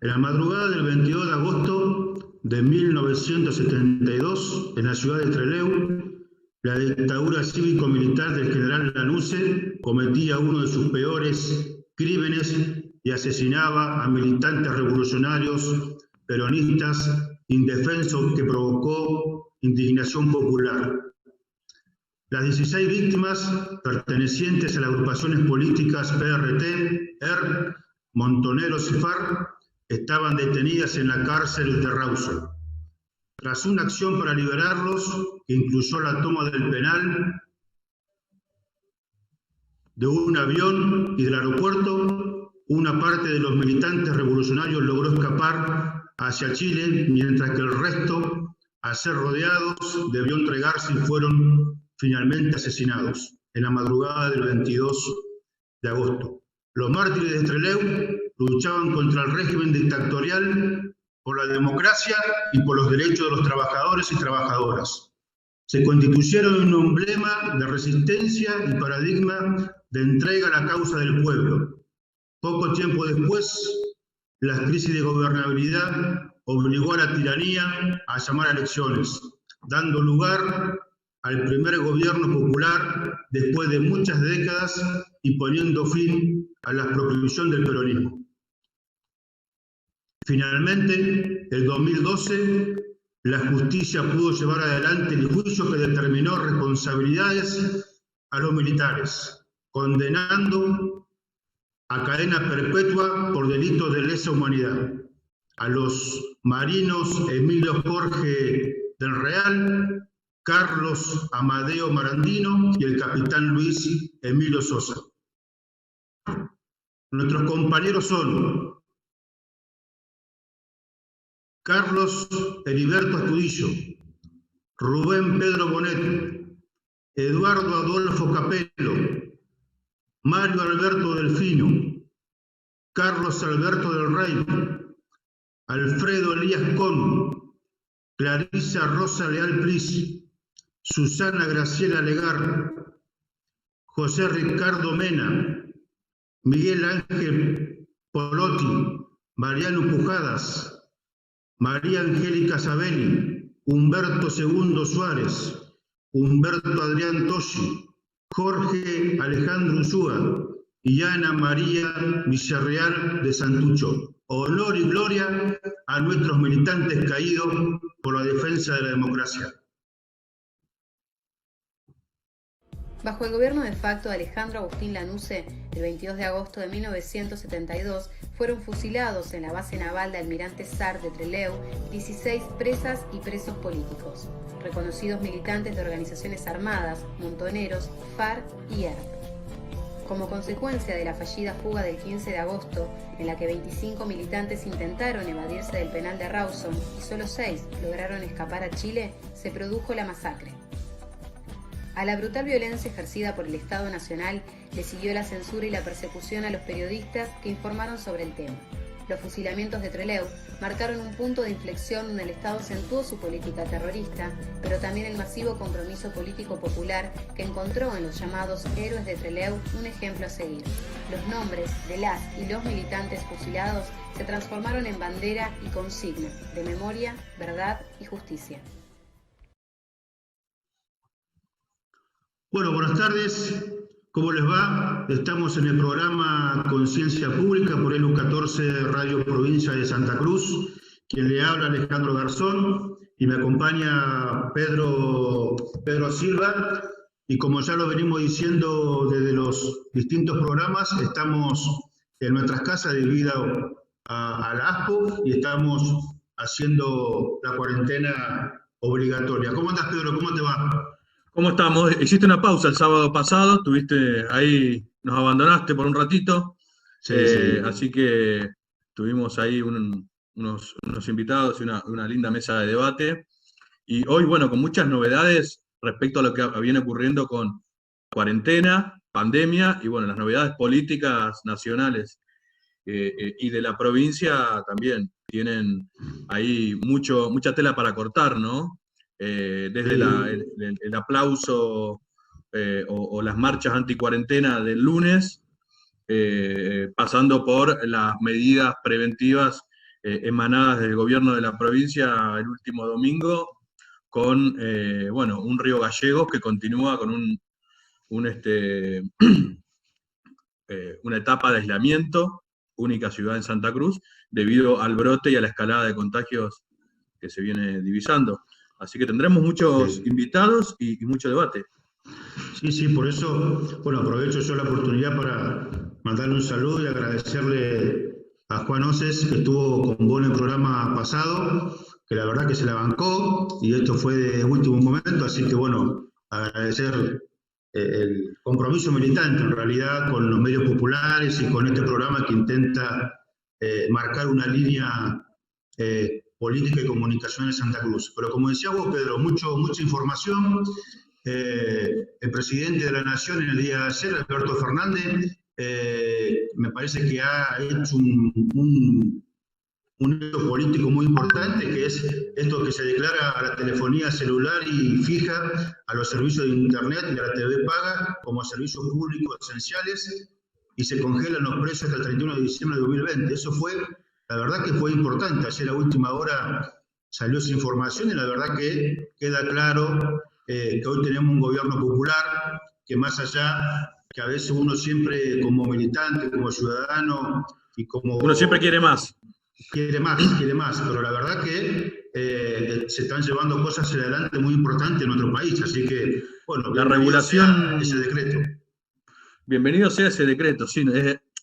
En la madrugada del 22 de agosto de 1972, en la ciudad de Trelew, la dictadura cívico-militar del general Lanusse cometía uno de sus peores crímenes y asesinaba a militantes revolucionarios peronistas indefensos, que provocó indignación popular. Las 16 víctimas pertenecientes a las agrupaciones políticas PRT, ERP, Montoneros y FARC estaban detenidas en la cárcel de Rawson. Tras una acción para liberarlos, que incluyó la toma del penal, de un avión y del aeropuerto, una parte de los militantes revolucionarios logró escapar hacia Chile, mientras que el resto, al ser rodeados, debió entregarse y fueron finalmente asesinados en la madrugada del 22 de agosto. Los mártires de Trelew luchaban contra el régimen dictatorial, por la democracia y por los derechos de los trabajadores y trabajadoras. Se constituyeron en un emblema de resistencia y paradigma de entrega a la causa del pueblo. Poco tiempo después, la crisis de gobernabilidad obligó a la tiranía a llamar a elecciones, dando lugar al primer gobierno popular después de muchas décadas y poniendo fin a la proscripción del peronismo. Finalmente, en 2012, la justicia pudo llevar adelante el juicio que determinó responsabilidades a los militares, condenando a cadena perpetua por delitos de lesa humanidad a los marinos Emilio Jorge del Real, Carlos Amadeo Marandino y el capitán Luis Emilio Sosa. Nuestros compañeros son Carlos Heriberto Astudillo, Rubén Pedro Bonet, Eduardo Adolfo Capello, Mario Alberto Delfino, Carlos Alberto del Rey, Alfredo Elías Con, Clarisa Rosa Leal Plis, Susana Graciela Legar, José Ricardo Mena, Miguel Ángel Polotti, Mariano Pujadas, María Angélica Sabelli, Humberto II Suárez, Humberto Adrián Toschi, Jorge Alejandro Ursúa y Ana María Villarreal de Santucho. Honor y gloria a nuestros militantes caídos por la defensa de la democracia. Bajo el gobierno de facto de Alejandro Agustín Lanusse, el 22 de agosto de 1972 fueron fusilados en la base naval de Almirante Sar de Trelew 16 presas y presos políticos, reconocidos militantes de organizaciones armadas, Montoneros, FARC y ERP. Como consecuencia de la fallida fuga del 15 de agosto, en la que 25 militantes intentaron evadirse del penal de Rawson y solo 6 lograron escapar a Chile, se produjo la masacre. A la brutal violencia ejercida por el Estado Nacional le siguió la censura y la persecución a los periodistas que informaron sobre el tema. Los fusilamientos de Trelew marcaron un punto de inflexión donde el Estado acentuó su política terrorista, pero también el masivo compromiso político popular que encontró en los llamados héroes de Trelew un ejemplo a seguir. Los nombres de las y los militantes fusilados se transformaron en bandera y consigna de memoria, verdad y justicia. Bueno, buenas tardes. ¿Cómo les va? Estamos en el programa Conciencia Pública por ELU 14 Radio Provincia de Santa Cruz. Quien le habla, Alejandro Garzón, y me acompaña Pedro Silva. Y como ya lo venimos diciendo desde los distintos programas, estamos en nuestras casas debido a la ASPO y estamos haciendo la cuarentena obligatoria. ¿Cómo andas, Pedro? ¿Cómo te va? ¿Cómo estamos? Hiciste una pausa el sábado pasado, estuviste ahí, nos abandonaste por un ratito, Sí. Así que tuvimos ahí unos invitados y una linda mesa de debate. Y hoy, bueno, con muchas novedades respecto a lo que viene ocurriendo con cuarentena, pandemia y, bueno, las novedades políticas nacionales y de la provincia también tienen ahí mucha tela para cortar, ¿no? Desde el aplauso o las marchas anticuarentena del lunes, pasando por las medidas preventivas emanadas del gobierno de la provincia el último domingo, con bueno, un Río Gallegos que continúa con una etapa de aislamiento, única ciudad en Santa Cruz, debido al brote y a la escalada de contagios que se viene divisando. Así que tendremos muchos invitados y mucho debate. Sí, por eso, bueno, aprovecho yo la oportunidad para mandarle un saludo y agradecerle a Juan Oces, que estuvo con vos en el programa pasado, que la verdad que se la bancó, y esto fue de último momento, así que bueno, agradecer el compromiso militante en realidad con los medios populares y con este programa que intenta marcar una línea política y comunicación en Santa Cruz. Pero como decía vos, Pedro, mucha información. El presidente de la Nación en el día de ayer, Alberto Fernández, me parece que ha hecho un hecho político muy importante, que es esto que se declara a la telefonía celular y fija, a los servicios de Internet y a la TV paga como servicios públicos esenciales, y se congelan los precios hasta el 31 de diciembre de 2020. Eso fue, la verdad que fue importante. Ayer a última hora salió esa información y la verdad que queda claro que hoy tenemos un gobierno popular que, más allá que a veces uno siempre como militante, como ciudadano y como... Uno siempre quiere más. Quiere más, pero la verdad que se están llevando cosas hacia adelante muy importantes en nuestro país, así que, bueno, la regulación... ese decreto. Bienvenido sea ese decreto, sí,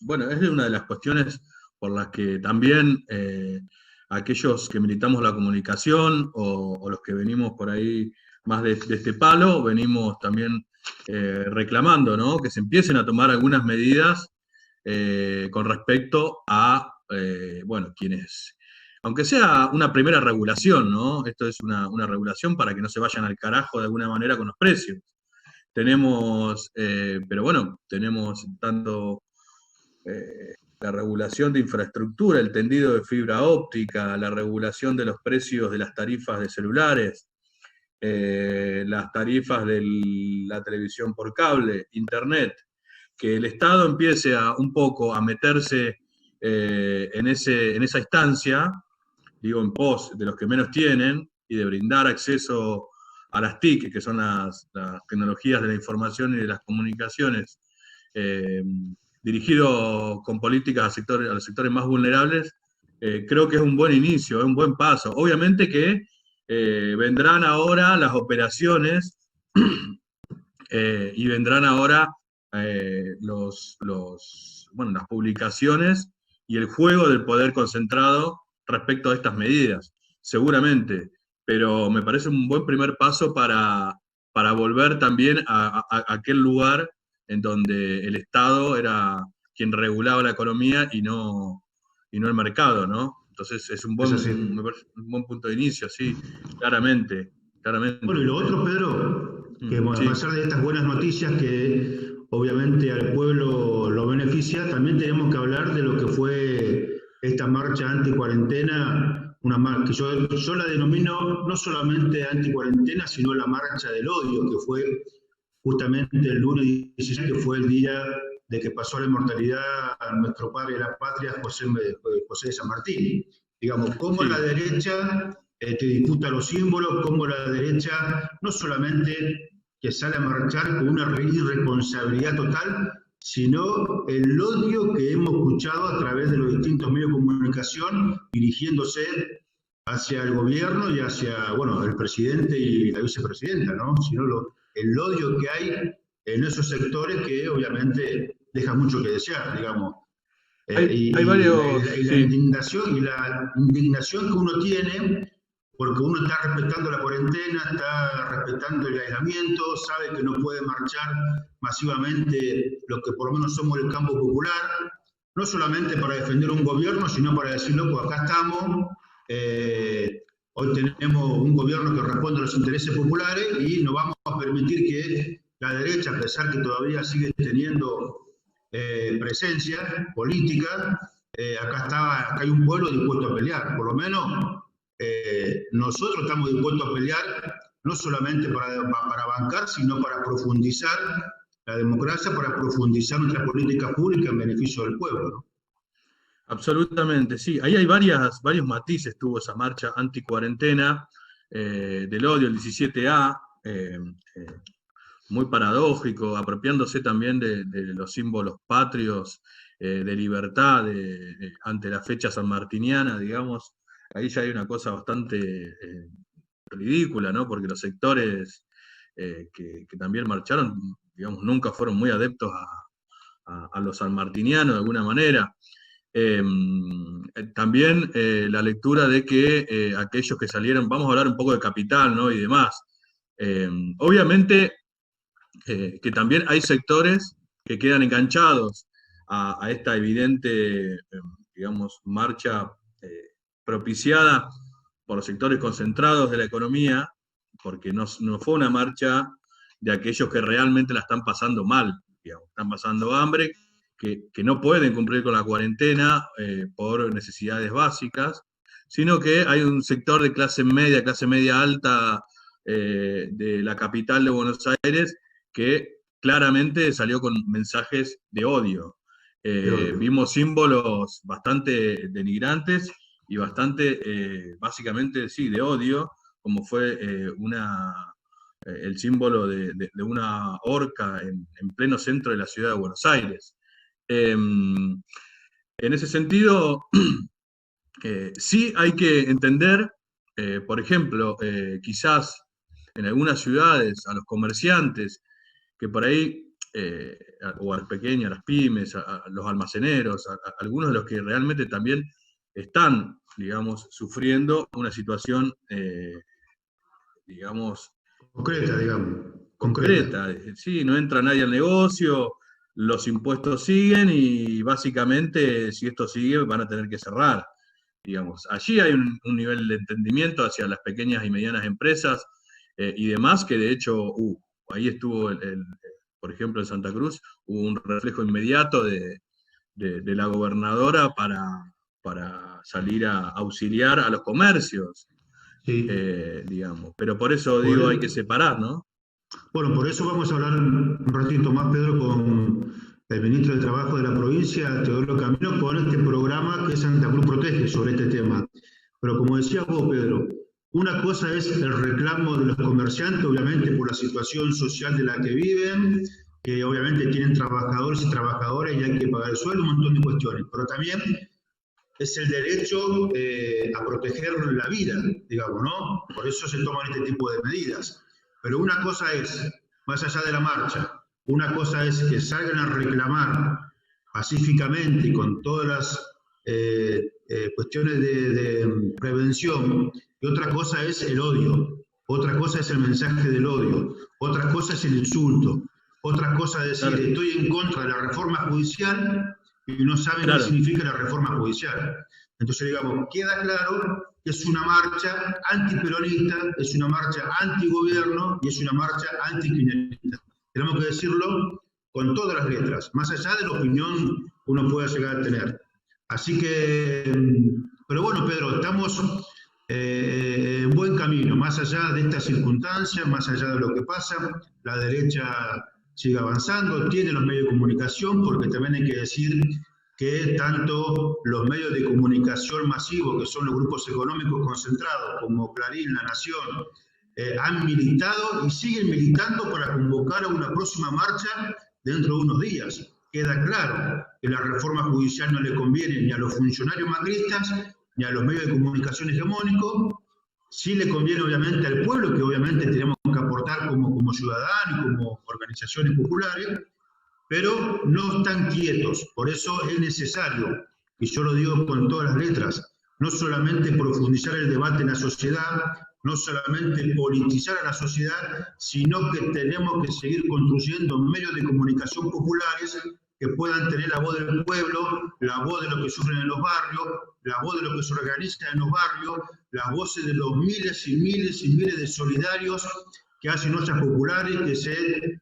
bueno, es una de las cuestiones por las que también aquellos que militamos la comunicación o los que venimos por ahí más de este palo, venimos también reclamando, ¿no? Que se empiecen a tomar algunas medidas con respecto a, bueno, quienes, aunque sea una primera regulación, ¿no? Esto es una regulación para que no se vayan al carajo de alguna manera con los precios. Tenemos, pero bueno, tenemos tanto la regulación de infraestructura, el tendido de fibra óptica, la regulación de los precios de las tarifas de celulares, las tarifas de la televisión por cable, internet, que el Estado empiece un poco a meterse en esa instancia, digo, en pos de los que menos tienen, y de brindar acceso a las TIC, que son las tecnologías de la información y de las comunicaciones, dirigido con políticas a los sectores más vulnerables, creo que es un buen inicio, es un buen paso. Obviamente que vendrán ahora las operaciones y vendrán ahora las publicaciones y el juego del poder concentrado respecto a estas medidas, seguramente, pero me parece un buen primer paso para volver también a aquel lugar en donde el Estado era quien regulaba la economía y no el mercado, ¿no? Entonces es un buen punto de inicio, sí, claramente. Bueno, y lo otro, Pedro, que a pesar de estas buenas noticias que obviamente al pueblo lo beneficia, también tenemos que hablar de lo que fue esta marcha anti-cuarentena, una marcha que yo la denomino no solamente anti-cuarentena, sino la marcha del odio, que fue justamente el lunes 16, que fue el día de que pasó la inmortalidad a nuestro padre de la patria, José de San Martín. Digamos, cómo la derecha te disputa los símbolos, cómo la derecha no solamente que sale a marchar con una irresponsabilidad total, sino el odio que hemos escuchado a través de los distintos medios de comunicación dirigiéndose hacia el gobierno y hacia, bueno, el presidente y la vicepresidenta, ¿no? Sino el odio que hay en esos sectores que obviamente deja mucho que desear, digamos. Hay varios... La indignación que uno tiene, porque uno está respetando la cuarentena, está respetando el aislamiento, sabe que no puede marchar masivamente los que por lo menos somos del campo popular, no solamente para defender un gobierno, sino para decirlo, pues acá estamos, hoy tenemos un gobierno que responde a los intereses populares y no vamos a permitir que la derecha, a pesar que todavía sigue teniendo presencia política, acá hay un pueblo dispuesto a pelear, por lo menos nosotros estamos dispuestos a pelear no solamente para bancar, sino para profundizar la democracia, para profundizar nuestra política pública en beneficio del pueblo, ¿no? Absolutamente, sí. Ahí hay varios matices, tuvo esa marcha anti-cuarentena del odio, el 17A, muy paradójico, apropiándose también de los símbolos patrios, de libertad ante la fecha sanmartiniana, digamos. Ahí ya hay una cosa bastante ridícula, ¿no? Porque los sectores que también marcharon, digamos, nunca fueron muy adeptos a los sanmartinianos de alguna manera. También la lectura de que aquellos que salieron, vamos a hablar un poco de Capital, ¿no? Y demás. Obviamente que también hay sectores que quedan enganchados a esta evidente, digamos, marcha propiciada por los sectores concentrados de la economía, porque no fue una marcha de aquellos que realmente la están pasando mal, digamos, están pasando hambre, que no pueden cumplir con la cuarentena por necesidades básicas, sino que hay un sector de clase media alta de la capital de Buenos Aires que claramente salió con mensajes de odio. Vimos símbolos bastante denigrantes y bastante, básicamente, sí, de odio, como fue el símbolo de una horca en pleno centro de la ciudad de Buenos Aires. En ese sentido, sí hay que entender, por ejemplo, quizás en algunas ciudades a los comerciantes, que por ahí, o a las pequeñas, a las pymes, a los almaceneros, a algunos de los que realmente también están, digamos, sufriendo una situación, digamos, Concreta, digamos. concreta. Sí, no entra nadie al negocio, los impuestos siguen y básicamente si esto sigue van a tener que cerrar. Digamos, allí hay un nivel de entendimiento hacia las pequeñas y medianas empresas y demás, que de hecho ahí estuvo, por ejemplo, en Santa Cruz, hubo un reflejo inmediato de la gobernadora para salir a auxiliar a los comercios, Sí. digamos. Pero por eso digo, hay que separar, ¿no? Bueno, por eso vamos a hablar un ratito más, Pedro, con el ministro de Trabajo de la provincia, Teodoro Camino, con este programa que Santa Cruz Protege sobre este tema. Pero como decías vos, Pedro, una cosa es el reclamo de los comerciantes, obviamente por la situación social de la que viven, que obviamente tienen trabajadores y trabajadoras y hay que pagar el sueldo, un montón de cuestiones, pero también es el derecho a proteger la vida, digamos, ¿no? Por eso se toman este tipo de medidas. Pero una cosa es, más allá de la marcha, una cosa es que salgan a reclamar pacíficamente y con todas las cuestiones de prevención, y otra cosa es el odio, otra cosa es el mensaje del odio, otra cosa es el insulto, otra cosa es decir, estoy en contra de la reforma judicial y no saben qué significa la reforma judicial. Entonces, digamos, queda claro que es una marcha antiperonista, es una marcha antigobierno y es una marcha anticriminalista. Tenemos que decirlo con todas las letras, más allá de la opinión que uno pueda llegar a tener. Así que, pero bueno, Pedro, estamos en buen camino, más allá de estas circunstancias, más allá de lo que pasa, la derecha sigue avanzando, tiene los medios de comunicación, porque también hay que decir que tanto los medios de comunicación masivos, que son los grupos económicos concentrados, como Clarín, La Nación, han militado y siguen militando para convocar a una próxima marcha dentro de unos días. Queda claro que la reforma judicial no le conviene ni a los funcionarios macristas, ni a los medios de comunicación hegemónicos. Sí le conviene obviamente al pueblo, que obviamente tenemos que aportar como ciudadanos y como organizaciones populares, pero no están quietos. Por eso es necesario, y yo lo digo con todas las letras, no solamente profundizar el debate en la sociedad, no solamente politizar a la sociedad, sino que tenemos que seguir construyendo medios de comunicación populares que puedan tener la voz del pueblo, la voz de los que sufren en los barrios, la voz de los que se organizan en los barrios, las voces de los miles y miles y miles de solidarios que hacen ollas populares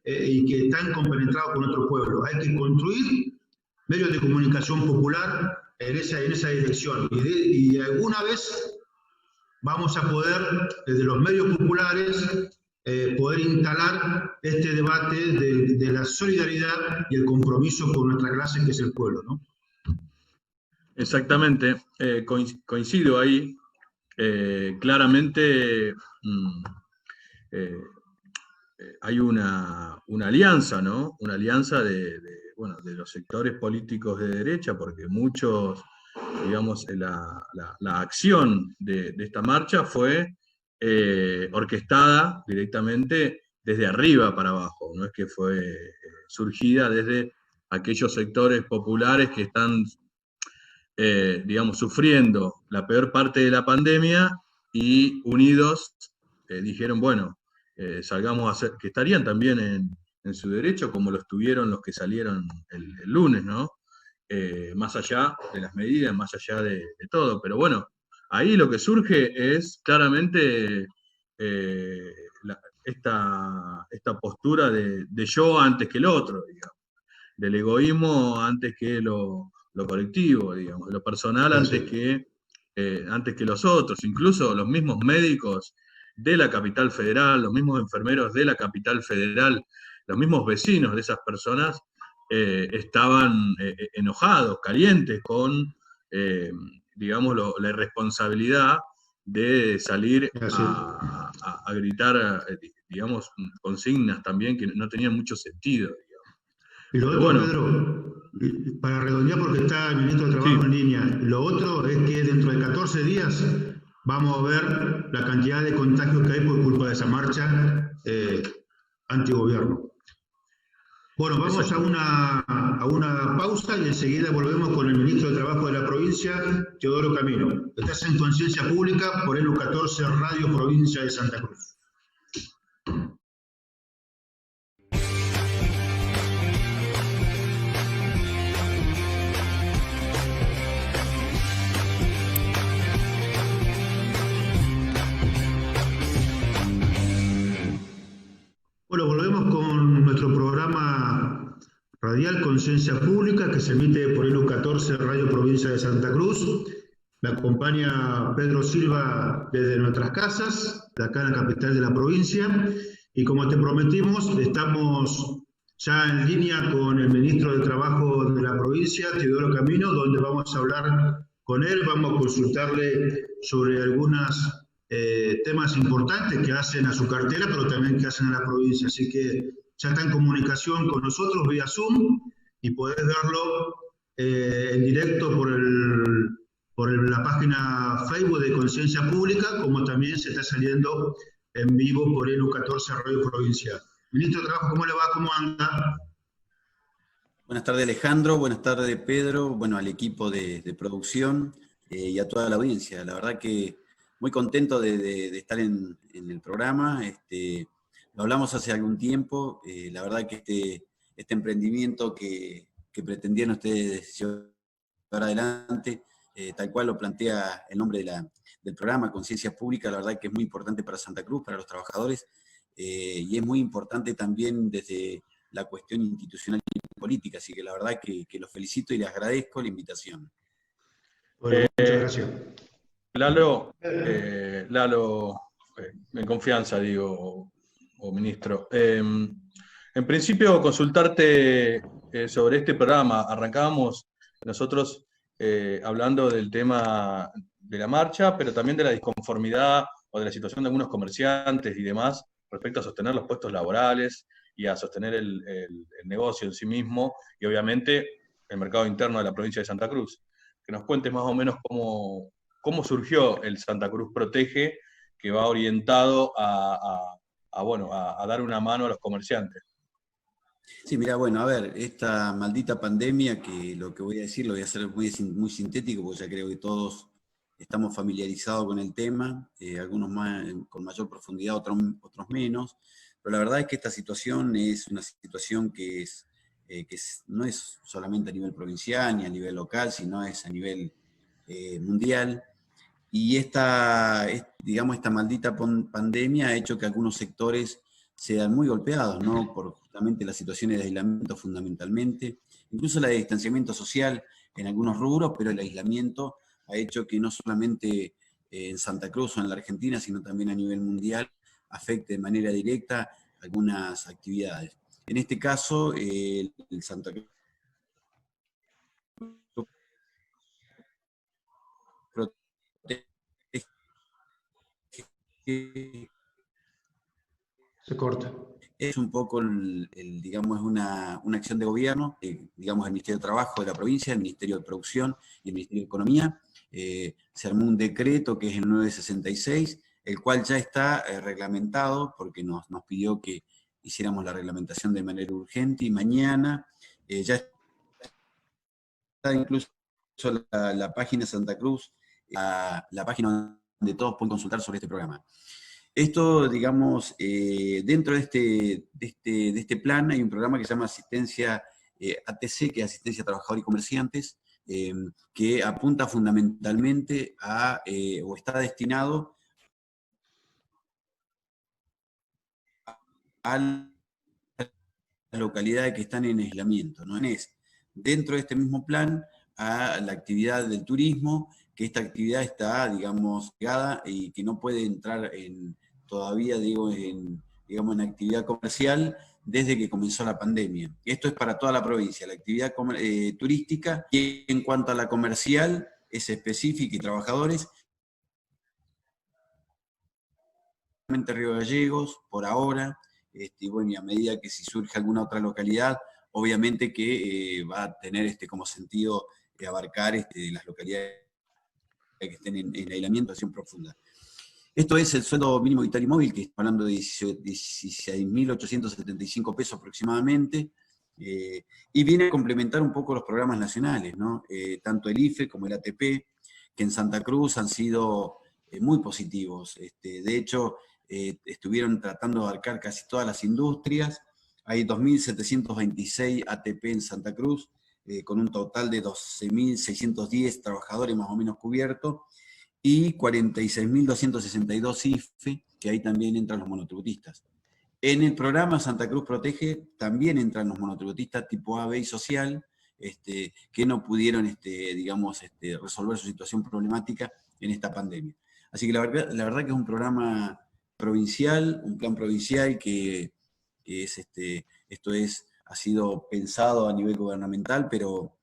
y que están compenetrados con nuestro pueblo. Hay que construir medios de comunicación popular en esa dirección. Y alguna vez vamos a poder, desde los medios populares, poder instalar este debate de la solidaridad y el compromiso con nuestra clase, que es el pueblo, ¿no? Exactamente, coincido ahí. Claramente eh, hay una alianza, ¿no? Una alianza bueno, de los sectores políticos de derecha, porque muchos, digamos, la acción de esta marcha fue orquestada directamente desde arriba para abajo, no es que fue surgida desde aquellos sectores populares que están digamos, sufriendo la peor parte de la pandemia y unidos dijeron, bueno, salgamos a hacer, que estarían también en su derecho, como lo estuvieron los que salieron el lunes, ¿no? Más allá de las medidas, más allá de todo. Pero bueno, ahí lo que surge es claramente esta postura de yo antes que el otro, digamos, del egoísmo antes que lo colectivo, digamos, de lo personal antes que los otros, incluso los mismos médicos de la capital federal, los mismos enfermeros de la capital federal, los mismos vecinos de esas personas estaban enojados, calientes con, digamos, la irresponsabilidad de salir a gritar, digamos, consignas también que no tenían mucho sentido. Y lo otro, bueno, Pedro, para redondear porque está el ministro de Trabajo en línea, lo otro es que dentro de 14 días vamos a ver la cantidad de contagios que hay por culpa de esa marcha antigobierno. Bueno, vamos a una pausa y enseguida volvemos con el ministro de Trabajo de la provincia, Teodoro Camino. Estás en Conciencia Pública por ELU 14 Radio Provincia de Santa Cruz. Bueno, volvemos con nuestro programa radial Conciencia Pública, que se emite por ELU 14 Radio Provincia de Santa Cruz. Me acompaña Pedro Silva desde nuestras casas, de acá en la capital de la provincia. Y como te prometimos, estamos ya en línea con el ministro de Trabajo de la provincia, Teodoro Camino, donde vamos a hablar con él, vamos a consultarle sobre algunas temas importantes que hacen a su cartera, pero también que hacen a la provincia. Así que ya está en comunicación con nosotros vía Zoom y podés verlo en directo por la página Facebook de Conciencia Pública, como también se está saliendo en vivo por ELU 14 Radio Provincia. Ministro de Trabajo, ¿cómo le va? ¿Cómo anda? Buenas tardes, Alejandro. Buenas tardes, Pedro. Bueno, al equipo de producción y a toda la audiencia. La verdad que muy contento de estar en el programa. Lo hablamos hace algún tiempo. La verdad que este emprendimiento que pretendían ustedes llevar adelante, tal cual lo plantea el nombre del programa, Conciencia Pública, la verdad que es muy importante para Santa Cruz, para los trabajadores, y es muy importante también desde la cuestión institucional y política. Así que la verdad que los felicito y les agradezco la invitación. Bueno, muchas gracias. Lalo, en confianza, digo, o ministro. En principio, consultarte sobre este programa. Arrancábamos nosotros hablando del tema de la marcha, pero también de la disconformidad o de la situación de algunos comerciantes y demás respecto a sostener los puestos laborales y a sostener el negocio en sí mismo y obviamente el mercado interno de la provincia de Santa Cruz. Que nos cuentes más o menos cómo surgió el Santa Cruz Protege, que va orientado a dar una mano a los comerciantes. Sí, mira, bueno, a ver, esta maldita pandemia, que lo que voy a decir lo voy a hacer muy sintético, porque ya creo que todos estamos familiarizados con el tema, algunos más con mayor profundidad, otros menos, pero la verdad es que esta situación es una situación que no es solamente a nivel provincial ni a nivel local, sino es a nivel mundial. Y esta maldita pandemia ha hecho que algunos sectores sean muy golpeados, ¿no? Por justamente las situaciones de aislamiento fundamentalmente, incluso la de distanciamiento social en algunos rubros, pero el aislamiento ha hecho que no solamente en Santa Cruz o en la Argentina, sino también a nivel mundial, afecte de manera directa algunas actividades. En este caso, el Santa Cruz Se corta. Es un poco, digamos, es una acción de gobierno, digamos, el Ministerio de Trabajo de la provincia, el Ministerio de Producción y el Ministerio de Economía. Se armó un decreto que es el 966, el cual ya está reglamentado, porque nos pidió que hiciéramos la reglamentación de manera urgente, y mañana ya está incluso la página Santa Cruz, la página donde todos pueden consultar sobre este programa. Esto, digamos, dentro de este plan hay un programa que se llama Asistencia ATC, que es Asistencia a Trabajadores y Comerciantes, que apunta fundamentalmente a, o está destinado a las localidades que están en aislamiento, ¿no? Es dentro de este mismo plan a la actividad del turismo, que esta actividad está, digamos, pegada y que no puede entrar todavía, digo, digamos, en actividad comercial desde que comenzó la pandemia. Esto es para toda la provincia, la actividad turística, y en cuanto a la comercial, es específica y trabajadores, Río Gallegos, por ahora, y bueno, y a medida que si surge alguna otra localidad, obviamente que va a tener como sentido abarcar las localidades que estén en aislamiento, acción profunda. Esto es el sueldo mínimo vital y móvil, que está hablando de 16.875 pesos aproximadamente, y viene a complementar un poco los programas nacionales, ¿no? Tanto el IFE como el ATP, que en Santa Cruz han sido muy positivos. De hecho, estuvieron tratando de abarcar casi todas las industrias. Hay 2.726 ATP en Santa Cruz, con un total de 12.610 trabajadores más o menos cubiertos, y 46.262 IFE, que ahí también entran los monotributistas. En el programa Santa Cruz Protege también entran los monotributistas tipo A, B y social, que no pudieron, digamos, resolver su situación problemática en esta pandemia. Así que la verdad que es un programa provincial, un plan provincial que es, ha sido pensado a nivel gubernamental, pero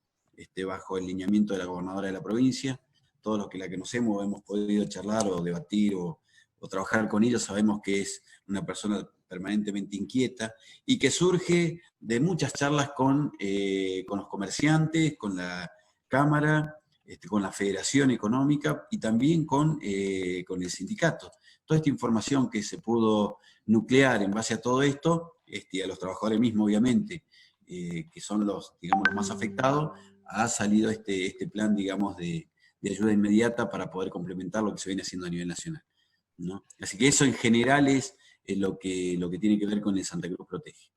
bajo el lineamiento de la gobernadora de la provincia. Todos los que la conocemos hemos podido charlar o debatir o trabajar con ellos, sabemos que es una persona permanentemente inquieta y que surge de muchas charlas con los comerciantes, con la Cámara, con la Federación Económica y también con el sindicato. Toda esta información que se pudo nuclear en base a todo esto, a los trabajadores mismos obviamente, que son digamos, los más afectados, ha salido este plan, digamos, de ayuda inmediata para poder complementar lo que se viene haciendo a nivel nacional, ¿no? Así que eso en general es lo que tiene que ver con el Santa Cruz Protege.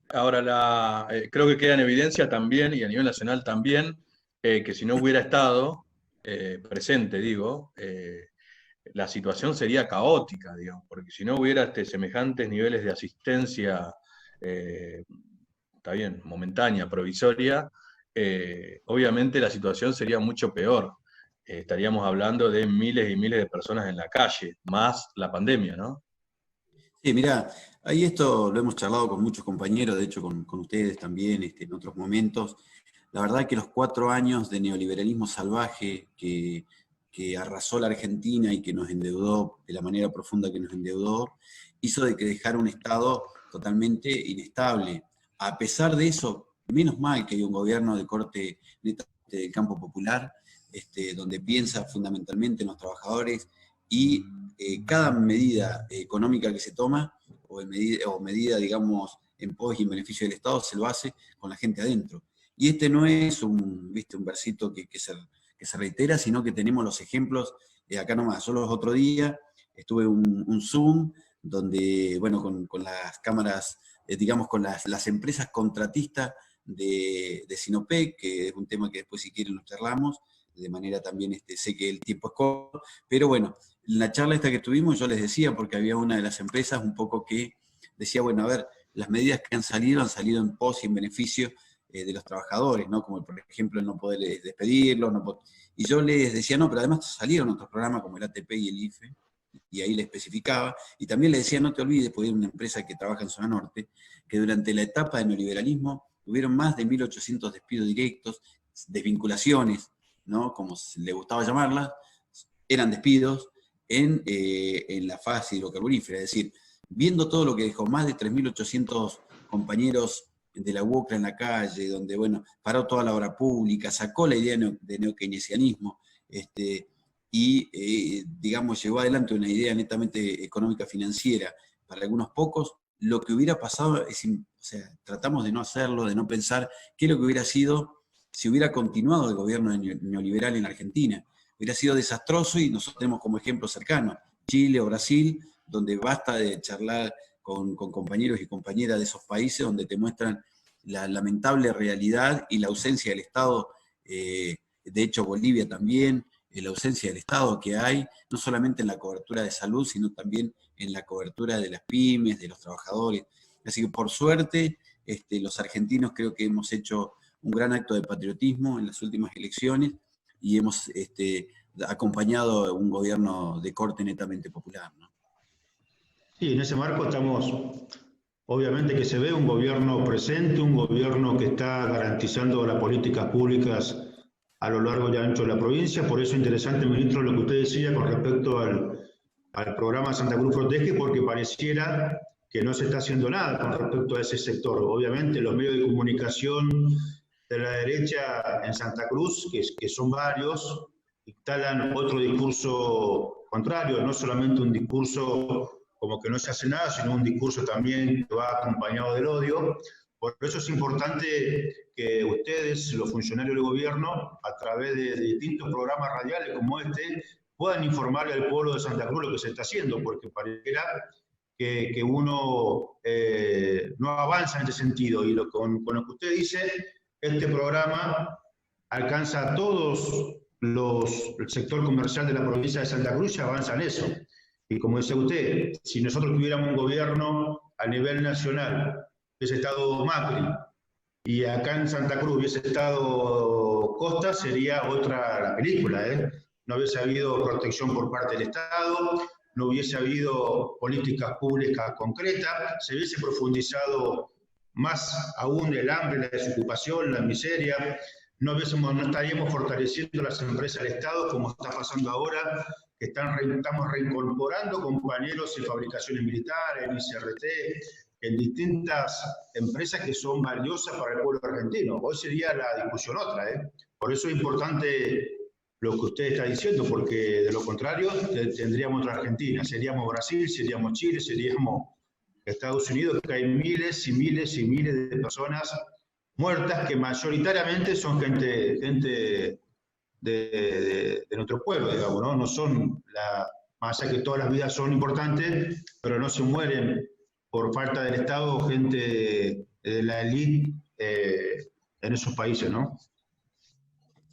Ahora, creo que queda en evidencia también, y a nivel nacional también, que si no hubiera estado presente, digo, la situación sería caótica, digamos, porque si no hubiera semejantes niveles de asistencia, está bien, momentánea, provisoria, obviamente la situación sería mucho peor. Estaríamos hablando de miles y miles de personas en la calle, más la pandemia, ¿no? Sí, mirá, ahí esto lo hemos charlado con muchos compañeros, de hecho con ustedes también en otros momentos. La verdad que los 4 años de neoliberalismo salvaje que arrasó la Argentina y que nos endeudó de la manera profunda que nos endeudó, hizo de que dejara un Estado totalmente inestable. A pesar de eso, menos mal que hay un gobierno de corte del campo popular, donde piensa fundamentalmente en los trabajadores, y cada medida económica que se toma, o medida, digamos, en pos y en beneficio del Estado, se lo hace con la gente adentro. Y no es un versito que se reitera, sino que tenemos los ejemplos acá nomás. Solo los otro día estuve un Zoom, donde, bueno, con las cámaras, digamos, con las empresas contratistas de Sinopec, que es un tema que después si quieren lo charlamos, de manera también, sé que el tiempo es corto, pero bueno, en la charla esta que tuvimos yo les decía, porque había una de las empresas un poco que decía, bueno, a ver, las medidas que han salido en pos y en beneficio de los trabajadores, ¿no? Como por ejemplo el no poder despedirlos, y yo les decía, no, pero además salieron otros programas como el ATP y el IFE, y ahí le especificaba, y también le decía, no te olvides, porque hay una empresa que trabaja en zona norte, que durante la etapa de neoliberalismo tuvieron más de 1.800 despidos directos, desvinculaciones, ¿no? Como le gustaba llamarlas, eran despidos, en la fase hidrocarburífera, es decir, viendo todo lo que dejó, más de 3.800 compañeros de la UOCRA en la calle, donde, bueno, paró toda la obra pública, sacó la idea de neokeynesianismo, digamos, llevó adelante una idea netamente económica financiera para algunos pocos. Lo que hubiera pasado es, o sea, tratamos de no hacerlo, de no pensar qué es lo que hubiera sido si hubiera continuado el gobierno neoliberal en Argentina. Hubiera sido desastroso, y nosotros tenemos como ejemplo cercano Chile o Brasil, donde basta de charlar con compañeros y compañeras de esos países, donde te muestran la lamentable realidad y la ausencia del Estado. De hecho, Bolivia también, la ausencia del Estado que hay, no solamente en la cobertura de salud, sino también en la cobertura de las pymes, de los trabajadores. Así que, por suerte, los argentinos creo que hemos hecho un gran acto de patriotismo en las últimas elecciones, y hemos acompañado a un gobierno de corte netamente popular, ¿no? Sí, en ese marco estamos, obviamente que se ve un gobierno presente, un gobierno que está garantizando las políticas públicas a lo largo y ancho de la provincia. Por eso es interesante, ministro, lo que usted decía con respecto al programa Santa Cruz Protege, porque pareciera que no se está haciendo nada con respecto a ese sector. Obviamente los medios de comunicación de la derecha en Santa Cruz, que son varios, instalan otro discurso contrario, no solamente un discurso como que no se hace nada, sino un discurso también que va acompañado del odio. Por eso es importante que ustedes, los funcionarios del gobierno, a través de distintos programas radiales como este, puedan informarle al pueblo de Santa Cruz lo que se está haciendo, porque pareciera que uno no avanza en ese sentido. Y con lo que usted dice, este programa alcanza a todos el sector comercial de la provincia de Santa Cruz y avanza en eso. Y como dice usted, si nosotros tuviéramos un gobierno a nivel nacional, hubiese estado Macri, y acá en Santa Cruz hubiese estado Costa, sería otra la película, ¿eh? No hubiese habido protección por parte del Estado, no hubiese habido políticas públicas concretas, se hubiese profundizado más aún el hambre, la desocupación, la miseria, no estaríamos fortaleciendo las empresas del Estado como está pasando ahora, que estamos reincorporando compañeros en fabricaciones militares, en ICRT, en distintas empresas que son valiosas para el pueblo argentino. Hoy sería la discusión otra, ¿eh? Por eso es importante lo que usted está diciendo, porque de lo contrario tendríamos otra Argentina, seríamos Brasil, seríamos Chile, seríamos Estados Unidos, que hay miles y miles y miles de personas muertas que mayoritariamente son gente de nuestro pueblo, digamos, ¿no? No son, más allá que todas las vidas son importantes, pero no se mueren por falta del Estado gente de la élite en esos países, ¿no?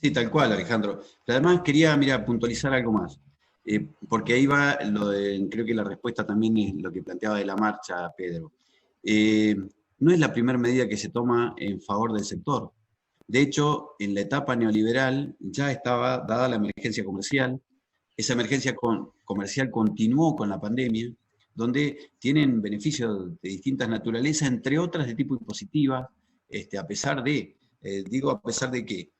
Sí, tal cual, Alejandro. Pero además quería, mira, puntualizar algo más, porque ahí va creo que la respuesta también es lo que planteaba de la marcha, Pedro. No es la primera medida que se toma en favor del sector. De hecho, en la etapa neoliberal ya estaba dada la emergencia comercial. Esa emergencia comercial continuó con la pandemia, donde tienen beneficios de distintas naturalezas, entre otras de tipo impositiva, a pesar de que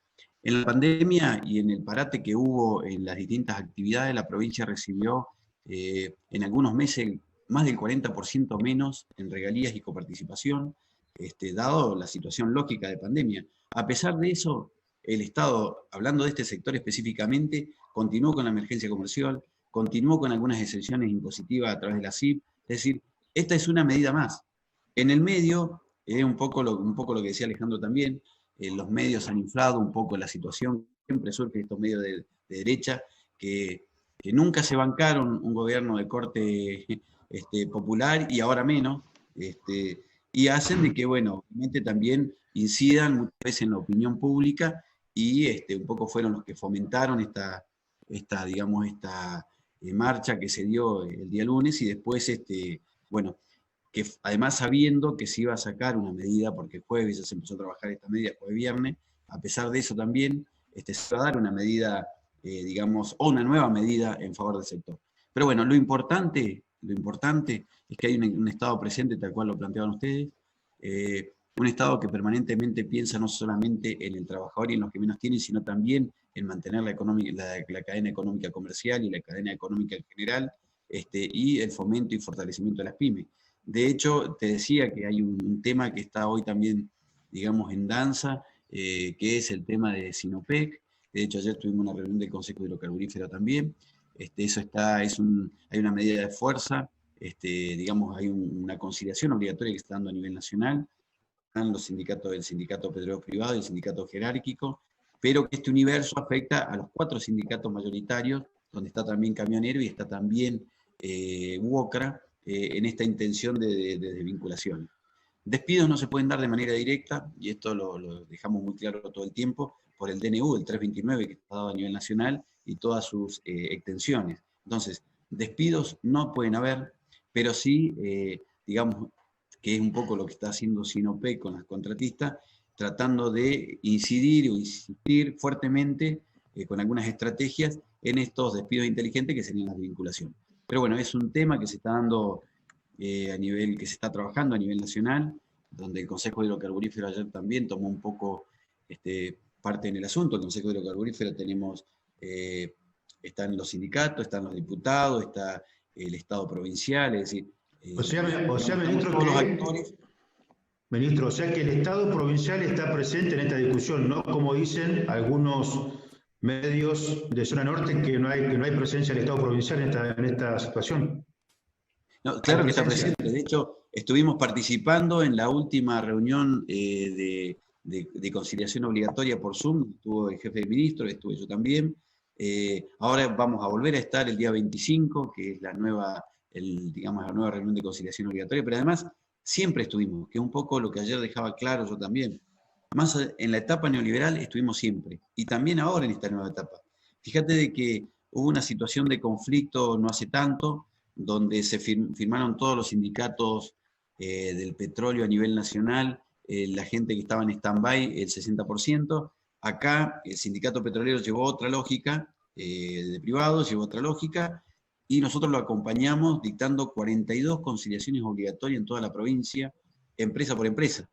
en la pandemia y en el parate que hubo en las distintas actividades, la provincia recibió en algunos meses más del 40% menos en regalías y coparticipación, dado la situación lógica de pandemia. A pesar de eso, el Estado, hablando de este sector específicamente, continuó con la emergencia comercial, continuó con algunas exenciones impositivas a través de la CIP, es decir, esta es una medida más. En el medio, un poco lo que decía Alejandro también, los medios han inflado un poco la situación, siempre surgen estos medios de derecha que nunca se bancaron un gobierno de corte popular y ahora menos, y hacen de que, bueno, obviamente también incidan muchas veces en la opinión pública y un poco fueron los que fomentaron esta marcha que se dio el día lunes y después, bueno, que además sabiendo que se iba a sacar una medida, porque el jueves ya se empezó a trabajar esta medida, jueves viernes, a pesar de eso también se va a dar una medida, o una nueva medida en favor del sector. Pero bueno, lo importante es que hay un Estado presente, tal cual lo planteaban ustedes, un Estado que permanentemente piensa no solamente en el trabajador y en los que menos tienen, sino también en mantener la cadena económica comercial y la cadena económica en general, y el fomento y fortalecimiento de las pymes. De hecho, te decía que hay un tema que está hoy también, digamos, en danza, que es el tema de Sinopec. De hecho, ayer tuvimos una reunión del Consejo Hidrocarburífero también. Eso está, hay una medida de fuerza, digamos, hay una conciliación obligatoria que está dando a nivel nacional. Están los sindicatos, el sindicato petrolero privado y el sindicato jerárquico, pero que este universo afecta a los 4 sindicatos mayoritarios, donde está también Camionero y está también UOCRA, en esta intención de desvinculación. Despidos no se pueden dar de manera directa, y esto lo dejamos muy claro todo el tiempo, por el DNU, el 329, que está dado a nivel nacional, y todas sus extensiones. Entonces, despidos no pueden haber, pero sí, digamos, que es un poco lo que está haciendo Sinopec con las contratistas, tratando de incidir o insistir fuertemente con algunas estrategias en estos despidos inteligentes que serían las vinculaciones. Pero bueno, es un tema que se está dando que se está trabajando a nivel nacional, donde el Consejo Hidrocarburífero ayer también tomó un poco parte en el asunto. El Consejo Hidrocarburífero tenemos, están los sindicatos, están los diputados, está el Estado provincial, es decir, ministro, o sea que el Estado provincial está presente en esta discusión, ¿no? Como dicen algunos medios de zona norte, que no hay presencia del Estado provincial en esta situación. No, claro que está presente. De hecho, estuvimos participando en la última reunión de conciliación obligatoria por Zoom. Estuvo el jefe de ministro, estuve yo también. Ahora vamos a volver a estar el día 25, que es la nueva reunión de conciliación obligatoria, pero además siempre estuvimos, que es un poco lo que ayer dejaba claro yo también. Más en la etapa neoliberal estuvimos siempre, y también ahora en esta nueva etapa. Fíjate de que hubo una situación de conflicto no hace tanto, donde se firmaron todos los sindicatos del petróleo a nivel nacional, la gente que estaba en stand-by, el 60%. Acá el sindicato petrolero llevó otra lógica, de privados, llevó otra lógica, y nosotros lo acompañamos dictando 42 conciliaciones obligatorias en toda la provincia, empresa por empresa.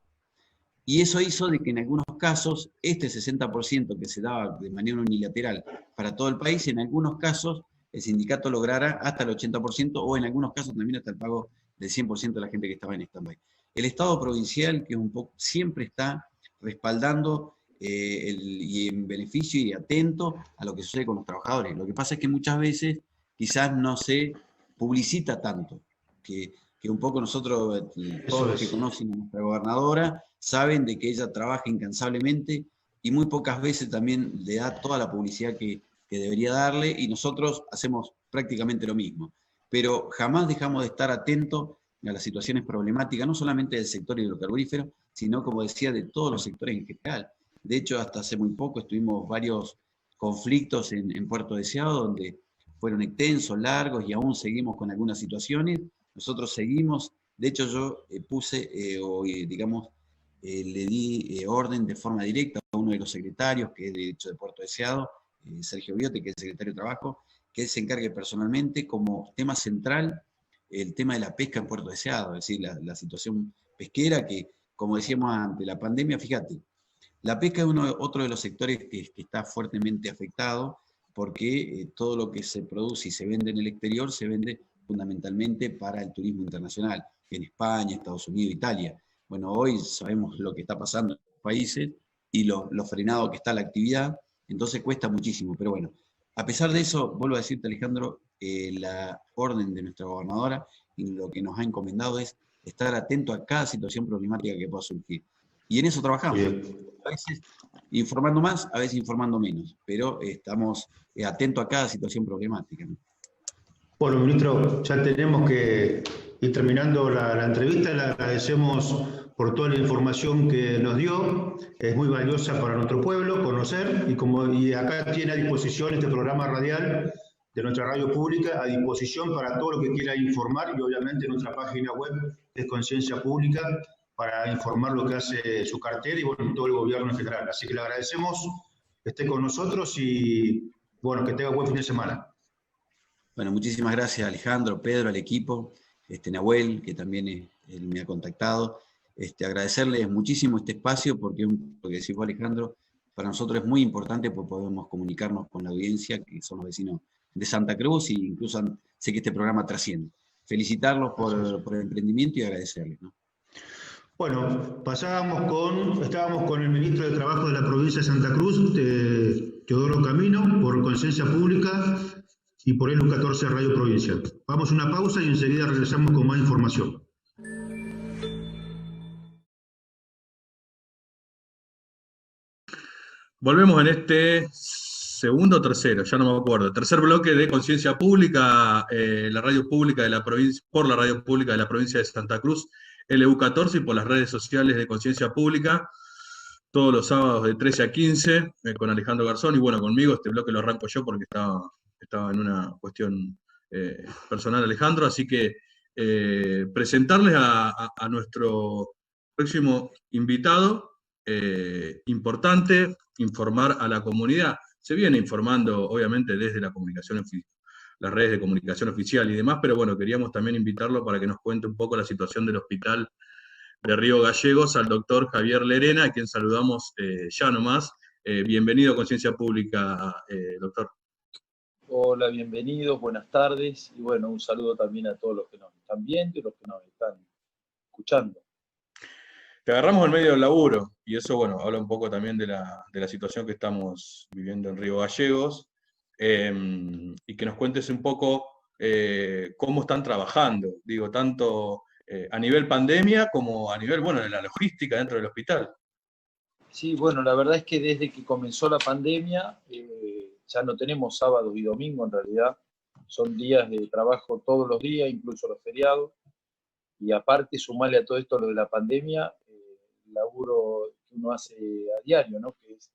Y eso hizo de que en algunos casos, este 60% que se daba de manera unilateral para todo el país, en algunos casos el sindicato lograra hasta el 80%, o en algunos casos también hasta el pago del 100% de la gente que estaba en stand-by. El Estado provincial, que siempre está respaldando y en beneficio y atento a lo que sucede con los trabajadores. Lo que pasa es que muchas veces quizás no se publicita tanto, que un poco nosotros, todos los que conocen a nuestra gobernadora, saben de que ella trabaja incansablemente y muy pocas veces también le da toda la publicidad que debería darle, y nosotros hacemos prácticamente lo mismo. Pero jamás dejamos de estar atentos a las situaciones problemáticas, no solamente del sector hidrocarburífero, sino, como decía, de todos los sectores en general. De hecho, hasta hace muy poco estuvimos varios conflictos en Puerto Deseado, donde fueron extensos, largos, y aún seguimos con algunas situaciones. Nosotros seguimos. De hecho, yo le di orden de forma directa a uno de los secretarios, que es de hecho de Puerto Deseado, Sergio Biote, que es el secretario de Trabajo, que él se encargue personalmente como tema central el tema de la pesca en Puerto Deseado, es decir, la situación pesquera que, como decíamos ante la pandemia, fíjate, la pesca es otro de los sectores que está fuertemente afectado, porque todo lo que se produce y se vende en el exterior se vende fundamentalmente para el turismo internacional, en España, Estados Unidos, Italia. Bueno, hoy sabemos lo que está pasando en los países y lo frenado que está la actividad, entonces cuesta muchísimo. Pero bueno, a pesar de eso, vuelvo a decirte, Alejandro, la orden de nuestra gobernadora y lo que nos ha encomendado es estar atento a cada situación problemática que pueda surgir. Y en eso trabajamos. A veces informando más, a veces informando menos, pero estamos atentos a cada situación problemática, ¿no? Bueno, ministro, ya tenemos que ir terminando la entrevista. Le agradecemos por toda la información que nos dio. Es muy valiosa para nuestro pueblo conocer, y acá tiene a disposición este programa radial de nuestra radio pública, a disposición para todo lo que quiera informar, y obviamente nuestra página web es Conciencia Pública, para informar lo que hace su cartera y bueno, todo el gobierno en general. Así que le agradecemos que esté con nosotros y bueno, que tenga buen fin de semana. Bueno, muchísimas gracias, Alejandro, Pedro, al equipo, Nahuel, que también él me ha contactado. Agradecerles muchísimo este espacio, porque lo que decís vos, Alejandro, para nosotros es muy importante porque podemos comunicarnos con la audiencia, que son los vecinos de Santa Cruz, e incluso sé que este programa trasciende. Felicitarlos por el emprendimiento y agradecerles, ¿no? Bueno, estábamos con el ministro de Trabajo de la provincia de Santa Cruz, Teodoro Camino, por Conciencia Pública y por ELU 14 Radio Provincia. Vamos a una pausa y enseguida regresamos con más información. Volvemos en este segundo o tercero, ya no me acuerdo, tercer bloque de Conciencia Pública, la radio pública de la provincia, por la radio pública de la provincia de Santa Cruz, LU 14, y por las redes sociales de Conciencia Pública, todos los sábados de 13 a 15, con Alejandro Garzón, y bueno, conmigo este bloque lo arranco yo porque estaba en una cuestión personal, Alejandro, así que presentarles a nuestro próximo invitado, importante, informar a la comunidad. Se viene informando, obviamente, desde la comunicación, las redes de comunicación oficial y demás, pero bueno, queríamos también invitarlo para que nos cuente un poco la situación del hospital de Río Gallegos, al doctor Javier Lerena, a quien saludamos ya nomás. Bienvenido a Conciencia Pública, doctor. Hola, bienvenidos, buenas tardes, y bueno, un saludo también a todos los que nos están viendo y los que nos están escuchando. Te agarramos en medio del laburo, y eso, bueno, habla un poco también de la situación que estamos viviendo en Río Gallegos, y que nos cuentes un poco cómo están trabajando, digo, tanto a nivel pandemia como a nivel, bueno, de la logística dentro del hospital. Sí, bueno, la verdad es que desde que comenzó la pandemia, ya no tenemos sábados y domingos, en realidad, son días de trabajo todos los días, incluso los feriados, y aparte sumarle a todo esto lo de la pandemia, el laburo que uno hace a diario, ¿no? Que es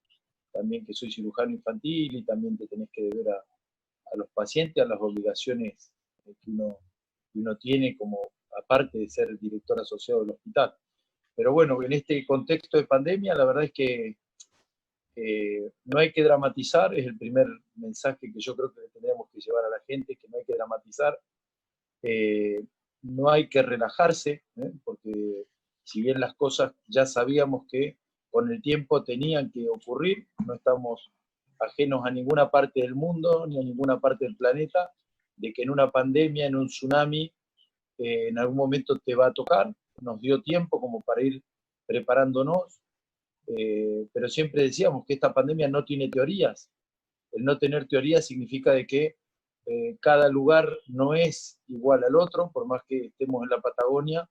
también que soy cirujano infantil y también te tenés que deber a los pacientes, a las obligaciones que uno tiene como, aparte de ser director asociado del hospital. Pero bueno, en este contexto de pandemia, la verdad es que no hay que dramatizar, es el primer mensaje que yo creo que tendríamos que llevar a la gente, que no hay que dramatizar, no hay que relajarse, porque si bien las cosas ya sabíamos que con el tiempo tenían que ocurrir, no estamos ajenos a ninguna parte del mundo, ni a ninguna parte del planeta, de que en una pandemia, en un tsunami, en algún momento te va a tocar, nos dio tiempo como para ir preparándonos, pero siempre decíamos que esta pandemia no tiene teorías. El no tener teorías significa de que cada lugar no es igual al otro, por más que estemos en la Patagonia,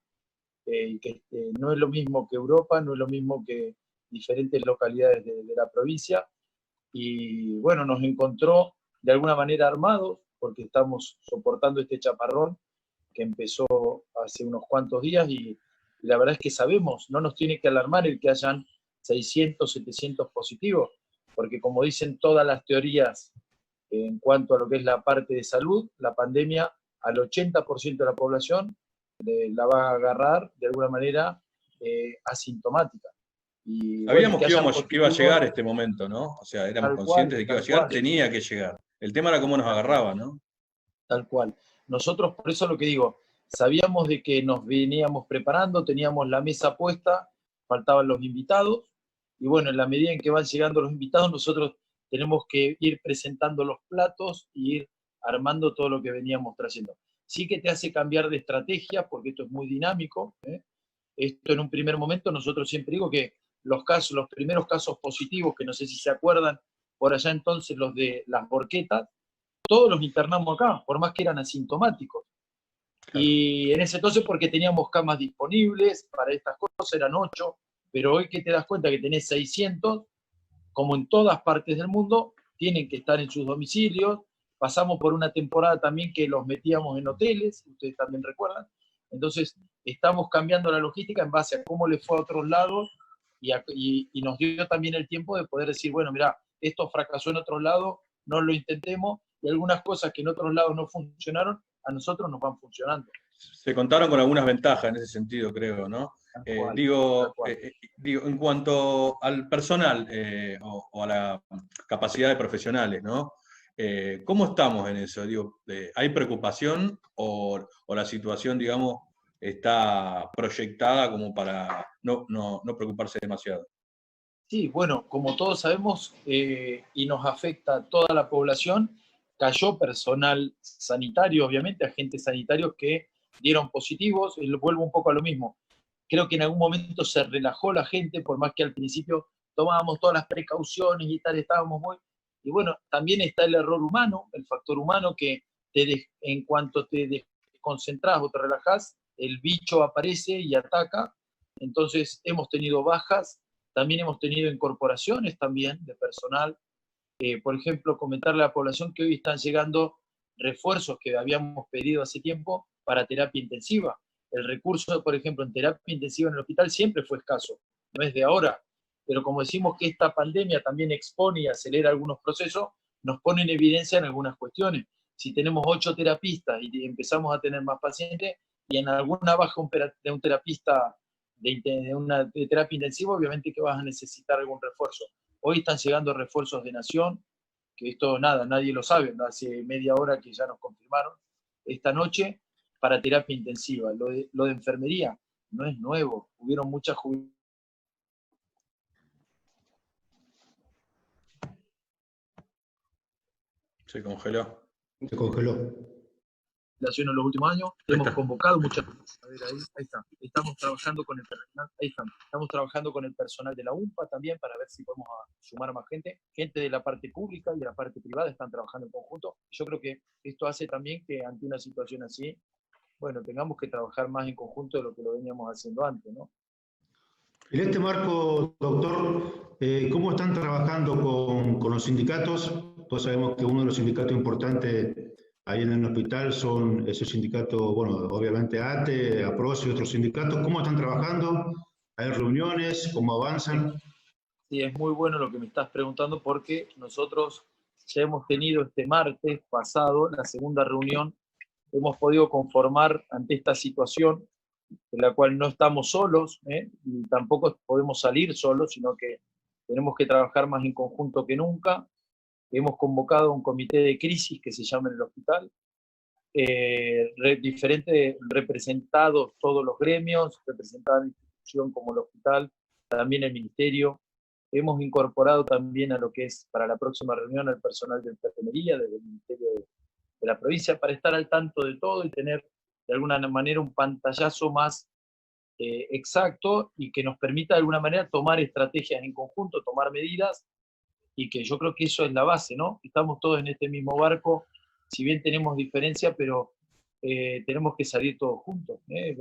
y que no es lo mismo que Europa, no es lo mismo que diferentes localidades de la provincia, y bueno, nos encontró de alguna manera armados, porque estamos soportando este chaparrón que empezó hace unos cuantos días, y la verdad es que sabemos, no nos tiene que alarmar el que hayan 600, 700 positivos, porque como dicen todas las teorías en cuanto a lo que es la parte de salud, la pandemia al 80% de la población la va a agarrar de alguna manera asintomática. Y, sabíamos bueno, que iba a llegar este momento, ¿no? O sea, éramos conscientes de que iba a llegar, tenía que llegar. El tema era cómo nos agarraba, ¿no? Tal cual. Nosotros, por eso lo que digo, sabíamos de que nos veníamos preparando, teníamos la mesa puesta, faltaban los invitados, y bueno, en la medida en que van llegando los invitados, nosotros tenemos que ir presentando los platos y ir armando todo lo que veníamos trayendo. Sí que te hace cambiar de estrategia, porque esto es muy dinámico, ¿eh? Esto en un primer momento, nosotros siempre digo que los primeros casos positivos, que no sé si se acuerdan, por allá entonces los de las Borquetas, todos los internamos acá, por más que eran asintomáticos. Claro. Y en ese entonces, porque teníamos camas disponibles para estas cosas, eran 8, pero hoy que te das cuenta que tenés 600, como en todas partes del mundo, tienen que estar en sus domicilios. Pasamos por una temporada también que los metíamos en hoteles, ustedes también recuerdan. Entonces, estamos cambiando la logística en base a cómo le fue a otros lados, y nos dio también el tiempo de poder decir, bueno, mira, esto fracasó en otros lados, no lo intentemos, y algunas cosas que en otros lados no funcionaron, a nosotros nos van funcionando. Se contaron con algunas ventajas en ese sentido, creo, ¿no? Digo, en cuanto al personal o a la capacidad de profesionales, ¿no? ¿Cómo estamos en eso? Digo, ¿hay preocupación o la situación, digamos, está proyectada como para no preocuparse demasiado? Sí, bueno, como todos sabemos, y nos afecta a toda la población, cayó personal sanitario, obviamente, agentes sanitarios que dieron positivos, y vuelvo un poco a lo mismo. Creo que en algún momento se relajó la gente, por más que al principio tomábamos todas las precauciones y tal, estábamos muy... Y bueno, también está el error humano, el factor humano, que en cuanto te desconcentrás o te relajás, el bicho aparece y ataca. Entonces hemos tenido bajas, también hemos tenido incorporaciones también de personal. Por ejemplo, comentarle a la población que hoy están llegando refuerzos que habíamos pedido hace tiempo para terapia intensiva. El recurso, por ejemplo, en terapia intensiva en el hospital siempre fue escaso, no es de ahora. Pero como decimos que esta pandemia también expone y acelera algunos procesos, nos pone en evidencia en algunas cuestiones. Si tenemos 8 terapistas y empezamos a tener más pacientes, y en alguna baja de un terapista de terapia intensiva, obviamente que vas a necesitar algún refuerzo. Hoy están llegando refuerzos de Nación, que esto nada, nadie lo sabe, hace media hora que ya nos confirmaron, esta noche para terapia intensiva. Lo de enfermería no es nuevo, hubieron muchas jubilaciones Se congeló. Se congeló. en los últimos años, Ahí hemos está. convocado muchas... A ver, ahí está. Estamos trabajando con el personal, ahí están. Estamos trabajando con el personal de la UMPA también para ver si podemos sumar más gente. Gente de la parte pública y de la parte privada están trabajando en conjunto. Yo creo que esto hace también que ante una situación así, bueno, tengamos que trabajar más en conjunto de lo que lo veníamos haciendo antes, ¿no? En este marco, doctor, ¿cómo están trabajando con los sindicatos? Todos sabemos que uno de los sindicatos importantes ahí en el hospital son esos sindicatos, bueno, obviamente ATE, APROS y otros sindicatos. ¿Cómo están trabajando? ¿Hay reuniones? ¿Cómo avanzan? Sí, es muy bueno lo que me estás preguntando porque nosotros ya hemos tenido este martes pasado la segunda reunión, hemos podido conformar ante esta situación en la cual no estamos solos, y tampoco podemos salir solos, sino que tenemos que trabajar más en conjunto que nunca. Hemos convocado un comité de crisis que se llama en el hospital, diferentes representados, todos los gremios, representada la institución como el hospital, también el ministerio. Hemos incorporado también a lo que es para la próxima reunión al personal de enfermería del Ministerio de la provincia para estar al tanto de todo y tener de alguna manera un pantallazo más exacto y que nos permita de alguna manera tomar estrategias en conjunto, tomar medidas, y que yo creo que eso es la base, ¿no? Estamos todos en este mismo barco, si bien tenemos diferencia, pero tenemos que salir todos juntos,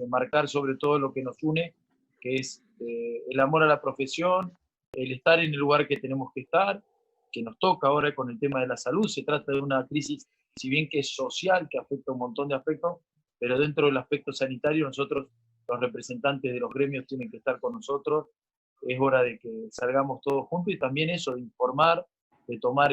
marcar sobre todo lo que nos une, que es el amor a la profesión, el estar en el lugar que tenemos que estar, que nos toca ahora con el tema de la salud. Se trata de una crisis, si bien que es social, que afecta un montón de aspectos, pero dentro del aspecto sanitario nosotros, los representantes de los gremios, tienen que estar con nosotros. Es hora de que salgamos todos juntos y también eso, de informar, de tomar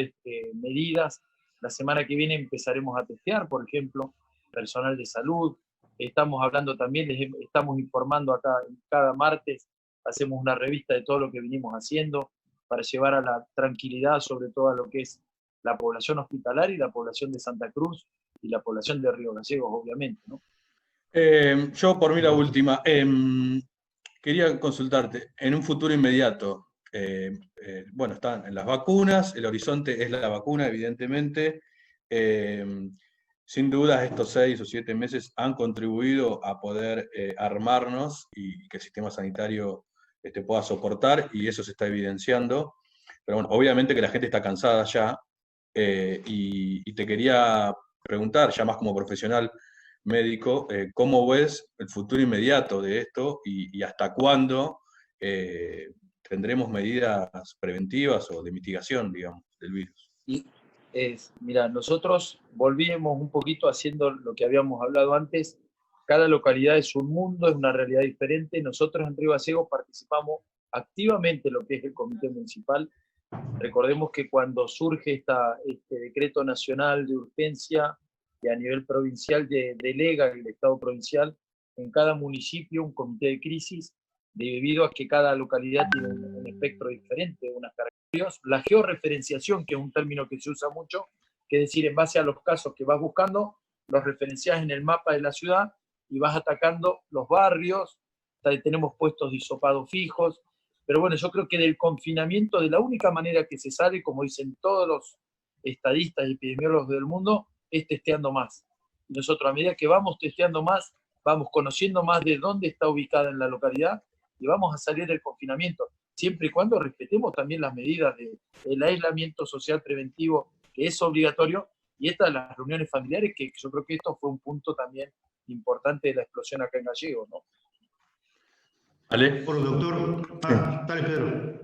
medidas. La semana que viene empezaremos a testear, por ejemplo, personal de salud. Estamos hablando también, estamos informando acá cada martes, hacemos una revista de todo lo que venimos haciendo para llevar a la tranquilidad sobre todo a lo que es la población hospitalaria y la población de Santa Cruz y la población de Río Gallegos, obviamente, ¿no? Yo, por mí, la última. Quería consultarte, en un futuro inmediato, bueno, están en las vacunas, el horizonte es la vacuna, evidentemente. Sin duda, estos 6 o 7 meses han contribuido a poder armarnos y que el sistema sanitario pueda soportar, y eso se está evidenciando. Pero bueno, obviamente que la gente está cansada ya, y te quería preguntar, ya más como profesional médico, ¿cómo ves el futuro inmediato de esto y hasta cuándo tendremos medidas preventivas o de mitigación, digamos, del virus? Y mira, nosotros volvíamos un poquito haciendo lo que habíamos hablado antes. Cada localidad es un mundo, es una realidad diferente. Nosotros en Río Gallegos participamos activamente en lo que es el comité municipal. Recordemos que cuando surge este decreto nacional de urgencia y a nivel provincial delega el Estado provincial en cada municipio un comité de crisis, debido a que cada localidad tiene un espectro diferente, unas características. La georreferenciación, que es un término que se usa mucho, que es decir, en base a los casos que vas buscando, los referencias en el mapa de la ciudad y vas atacando los barrios. Tenemos puestos de hisopado fijos, Pero bueno, yo creo que del confinamiento, de la única manera que se sale, como dicen todos los estadistas y epidemiólogos del mundo, es testeando más. Y nosotros, a medida que vamos testeando más, vamos conociendo más de dónde está ubicada en la localidad y vamos a salir del confinamiento, siempre y cuando respetemos también las medidas del aislamiento social preventivo, que es obligatorio, y estas de las reuniones familiares, que yo creo que esto fue un punto también importante de la explosión acá en Gallegos, ¿no? ¿Ale? Por doctor. Dale, Pedro.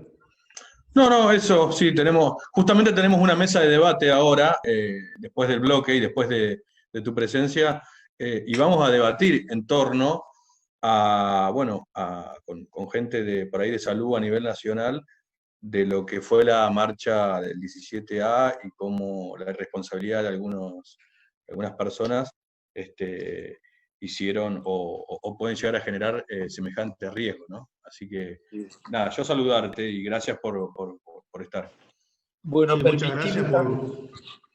No, eso sí, justamente tenemos una mesa de debate ahora, después del bloque y después de tu presencia, y vamos a debatir en torno a, bueno, con gente por ahí de salud a nivel nacional, de lo que fue la marcha del 17A y cómo la irresponsabilidad de algunas personas hicieron o pueden llegar a generar semejante riesgo, ¿no? Así que, nada, yo saludarte y gracias por estar. Bueno, Sí,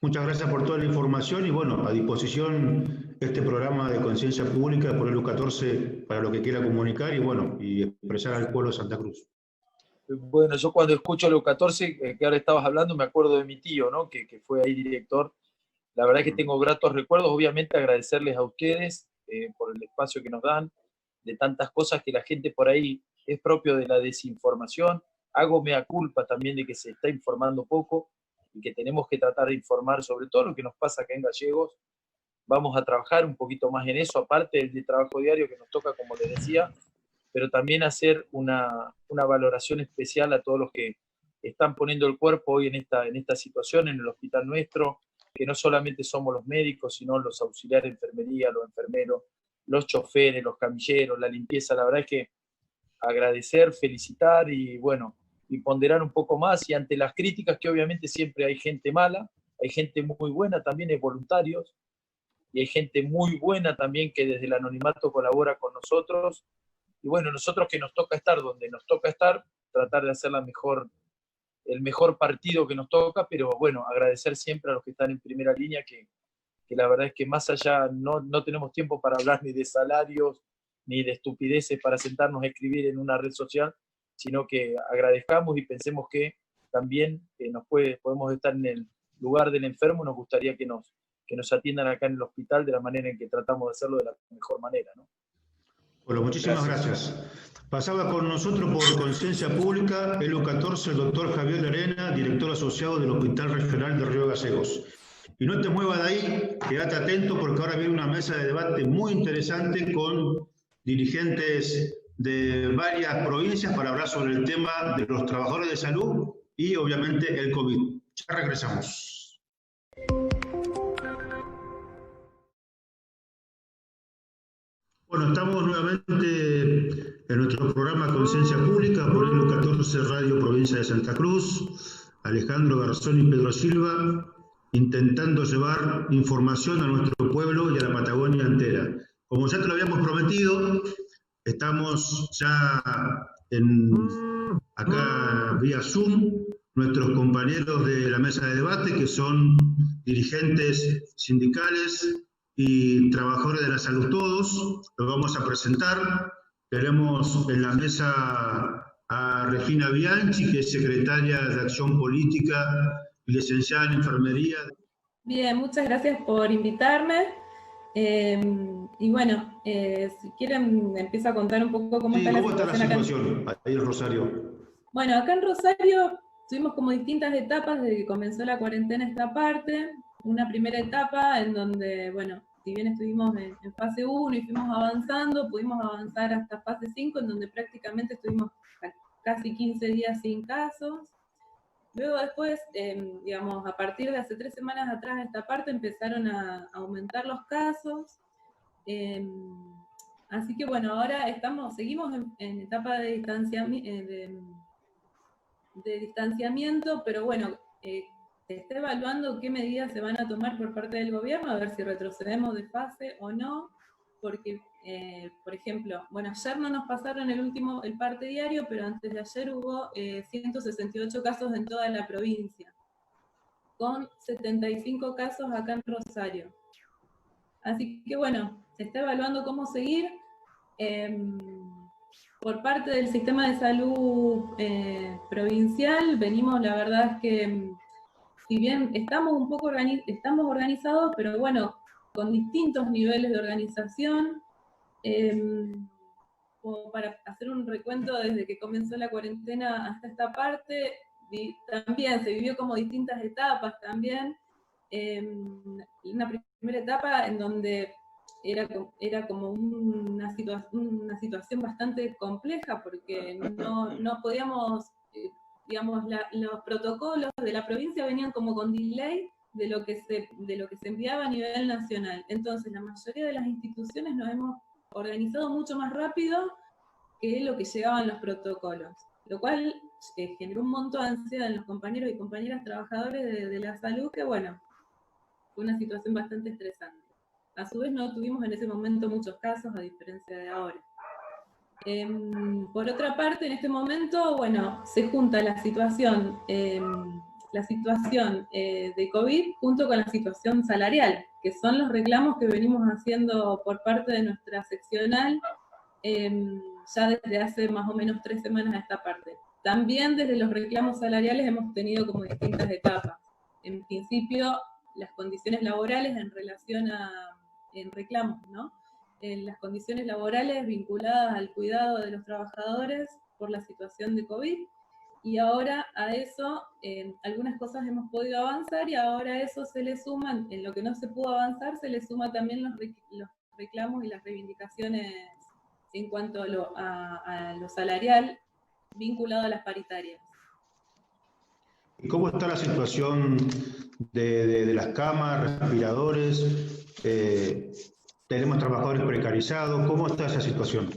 muchas gracias por toda la información y bueno, a disposición este programa de conciencia pública por el U14 para lo que quiera comunicar y bueno, y expresar al pueblo de Santa Cruz. Bueno, yo cuando escucho el U14, que ahora estabas hablando, me acuerdo de mi tío, ¿no? Que fue ahí director. La verdad es que tengo gratos recuerdos, obviamente agradecerles a ustedes por el espacio que nos dan, de tantas cosas que la gente por ahí es propio de la desinformación. Hago mea culpa también de que se está informando poco y que tenemos que tratar de informar sobre todo lo que nos pasa acá en Gallegos. Vamos a trabajar un poquito más en eso, aparte del trabajo diario que nos toca, como les decía, pero también hacer una valoración especial a todos los que están poniendo el cuerpo hoy en esta situación, en el hospital nuestro, que no solamente somos los médicos, sino los auxiliares de enfermería, los enfermeros, los choferes, los camilleros, la limpieza. La verdad es que agradecer, felicitar y bueno, y ponderar un poco más, y ante las críticas, que obviamente siempre hay gente mala, hay gente muy buena, también hay voluntarios, y hay gente muy buena también que desde el anonimato colabora con nosotros. Y bueno, nosotros que nos toca estar donde nos toca estar, tratar de hacer el mejor partido que nos toca, pero bueno, agradecer siempre a los que están en primera línea, que la verdad es que más allá no tenemos tiempo para hablar ni de salarios, ni de estupideces para sentarnos a escribir en una red social, sino que agradezcamos y pensemos que también podemos estar en el lugar del enfermo. Nos gustaría que nos atiendan acá en el hospital de la manera en que tratamos de hacerlo, de la mejor manera, ¿no? Bueno, muchísimas gracias. Pasaba con nosotros por Conciencia Pública, el U14, el doctor Javier Arena, director asociado del Hospital Regional de Río Gallegos. Y no te muevas de ahí, quédate atento porque ahora viene una mesa de debate muy interesante con dirigentes de varias provincias para hablar sobre el tema de los trabajadores de salud y obviamente el COVID. Ya regresamos. Bueno, estamos nuevamente en nuestro programa Conciencia Pública por el U14 Radio Provincia de Santa Cruz, Alejandro Garzón y Pedro Silva, intentando llevar información a nuestro pueblo y a la Patagonia entera. Como ya te lo habíamos prometido, estamos ya acá vía Zoom, nuestros compañeros de la mesa de debate, que son dirigentes sindicales y trabajadores de la salud todos, los vamos a presentar. Tenemos en la mesa a Regina Bianchi, que es secretaria de Acción Política y licenciada en Enfermería. Bien, muchas gracias por invitarme. Y bueno, si quieren empiezo a contar un poco cómo está la situación acá ahí en Rosario. Bueno, acá en Rosario tuvimos como distintas etapas desde que comenzó la cuarentena esta parte. Una primera etapa en donde, bueno, si bien estuvimos en fase 1 y fuimos avanzando, pudimos avanzar hasta fase 5, en donde prácticamente estuvimos casi 15 días sin casos. Luego después, digamos, a partir de hace 3 semanas atrás, esta parte empezaron a aumentar los casos. Así que bueno, ahora seguimos en etapa de distanciamiento, pero bueno, se está evaluando qué medidas se van a tomar por parte del gobierno, a ver si retrocedemos de fase o no, porque, por ejemplo, bueno, ayer no nos pasaron el parte diario, pero antes de ayer hubo 168 casos en toda la provincia, con 75 casos acá en Rosario. Así que bueno, se está evaluando cómo seguir. por parte del sistema de salud provincial, venimos, la verdad es que, si bien estamos un poco estamos organizados, pero bueno, con distintos niveles de organización, como para hacer un recuento desde que comenzó la cuarentena hasta esta parte, también se vivió como distintas etapas también. Una primera etapa en donde era como una situación bastante compleja porque no podíamos, digamos, los protocolos de la provincia venían como con delay de lo que se enviaba a nivel nacional. Entonces, la mayoría de las instituciones nos hemos organizado mucho más rápido que lo que llegaban los protocolos, lo cual generó un montón de ansiedad en los compañeros y compañeras trabajadores de la salud, que bueno, fue una situación bastante estresante. A su vez no tuvimos en ese momento muchos casos, a diferencia de ahora. Por otra parte, en este momento, bueno, se junta la situación de COVID junto con la situación salarial, que son los reclamos que venimos haciendo por parte de nuestra seccional ya desde hace más o menos 3 semanas a esta parte. También desde los reclamos salariales hemos tenido como distintas etapas. En principio, las condiciones laborales en relación en reclamos, ¿no? En las condiciones laborales vinculadas al cuidado de los trabajadores por la situación de COVID, y ahora a eso algunas cosas hemos podido avanzar, y ahora a eso se le suman, en lo que no se pudo avanzar, se le suma también los reclamos y las reivindicaciones en cuanto a lo salarial vinculado a las paritarias. ¿Y cómo está la situación de las camas, respiradores? Tenemos trabajadores precarizados. ¿Cómo está esa situación?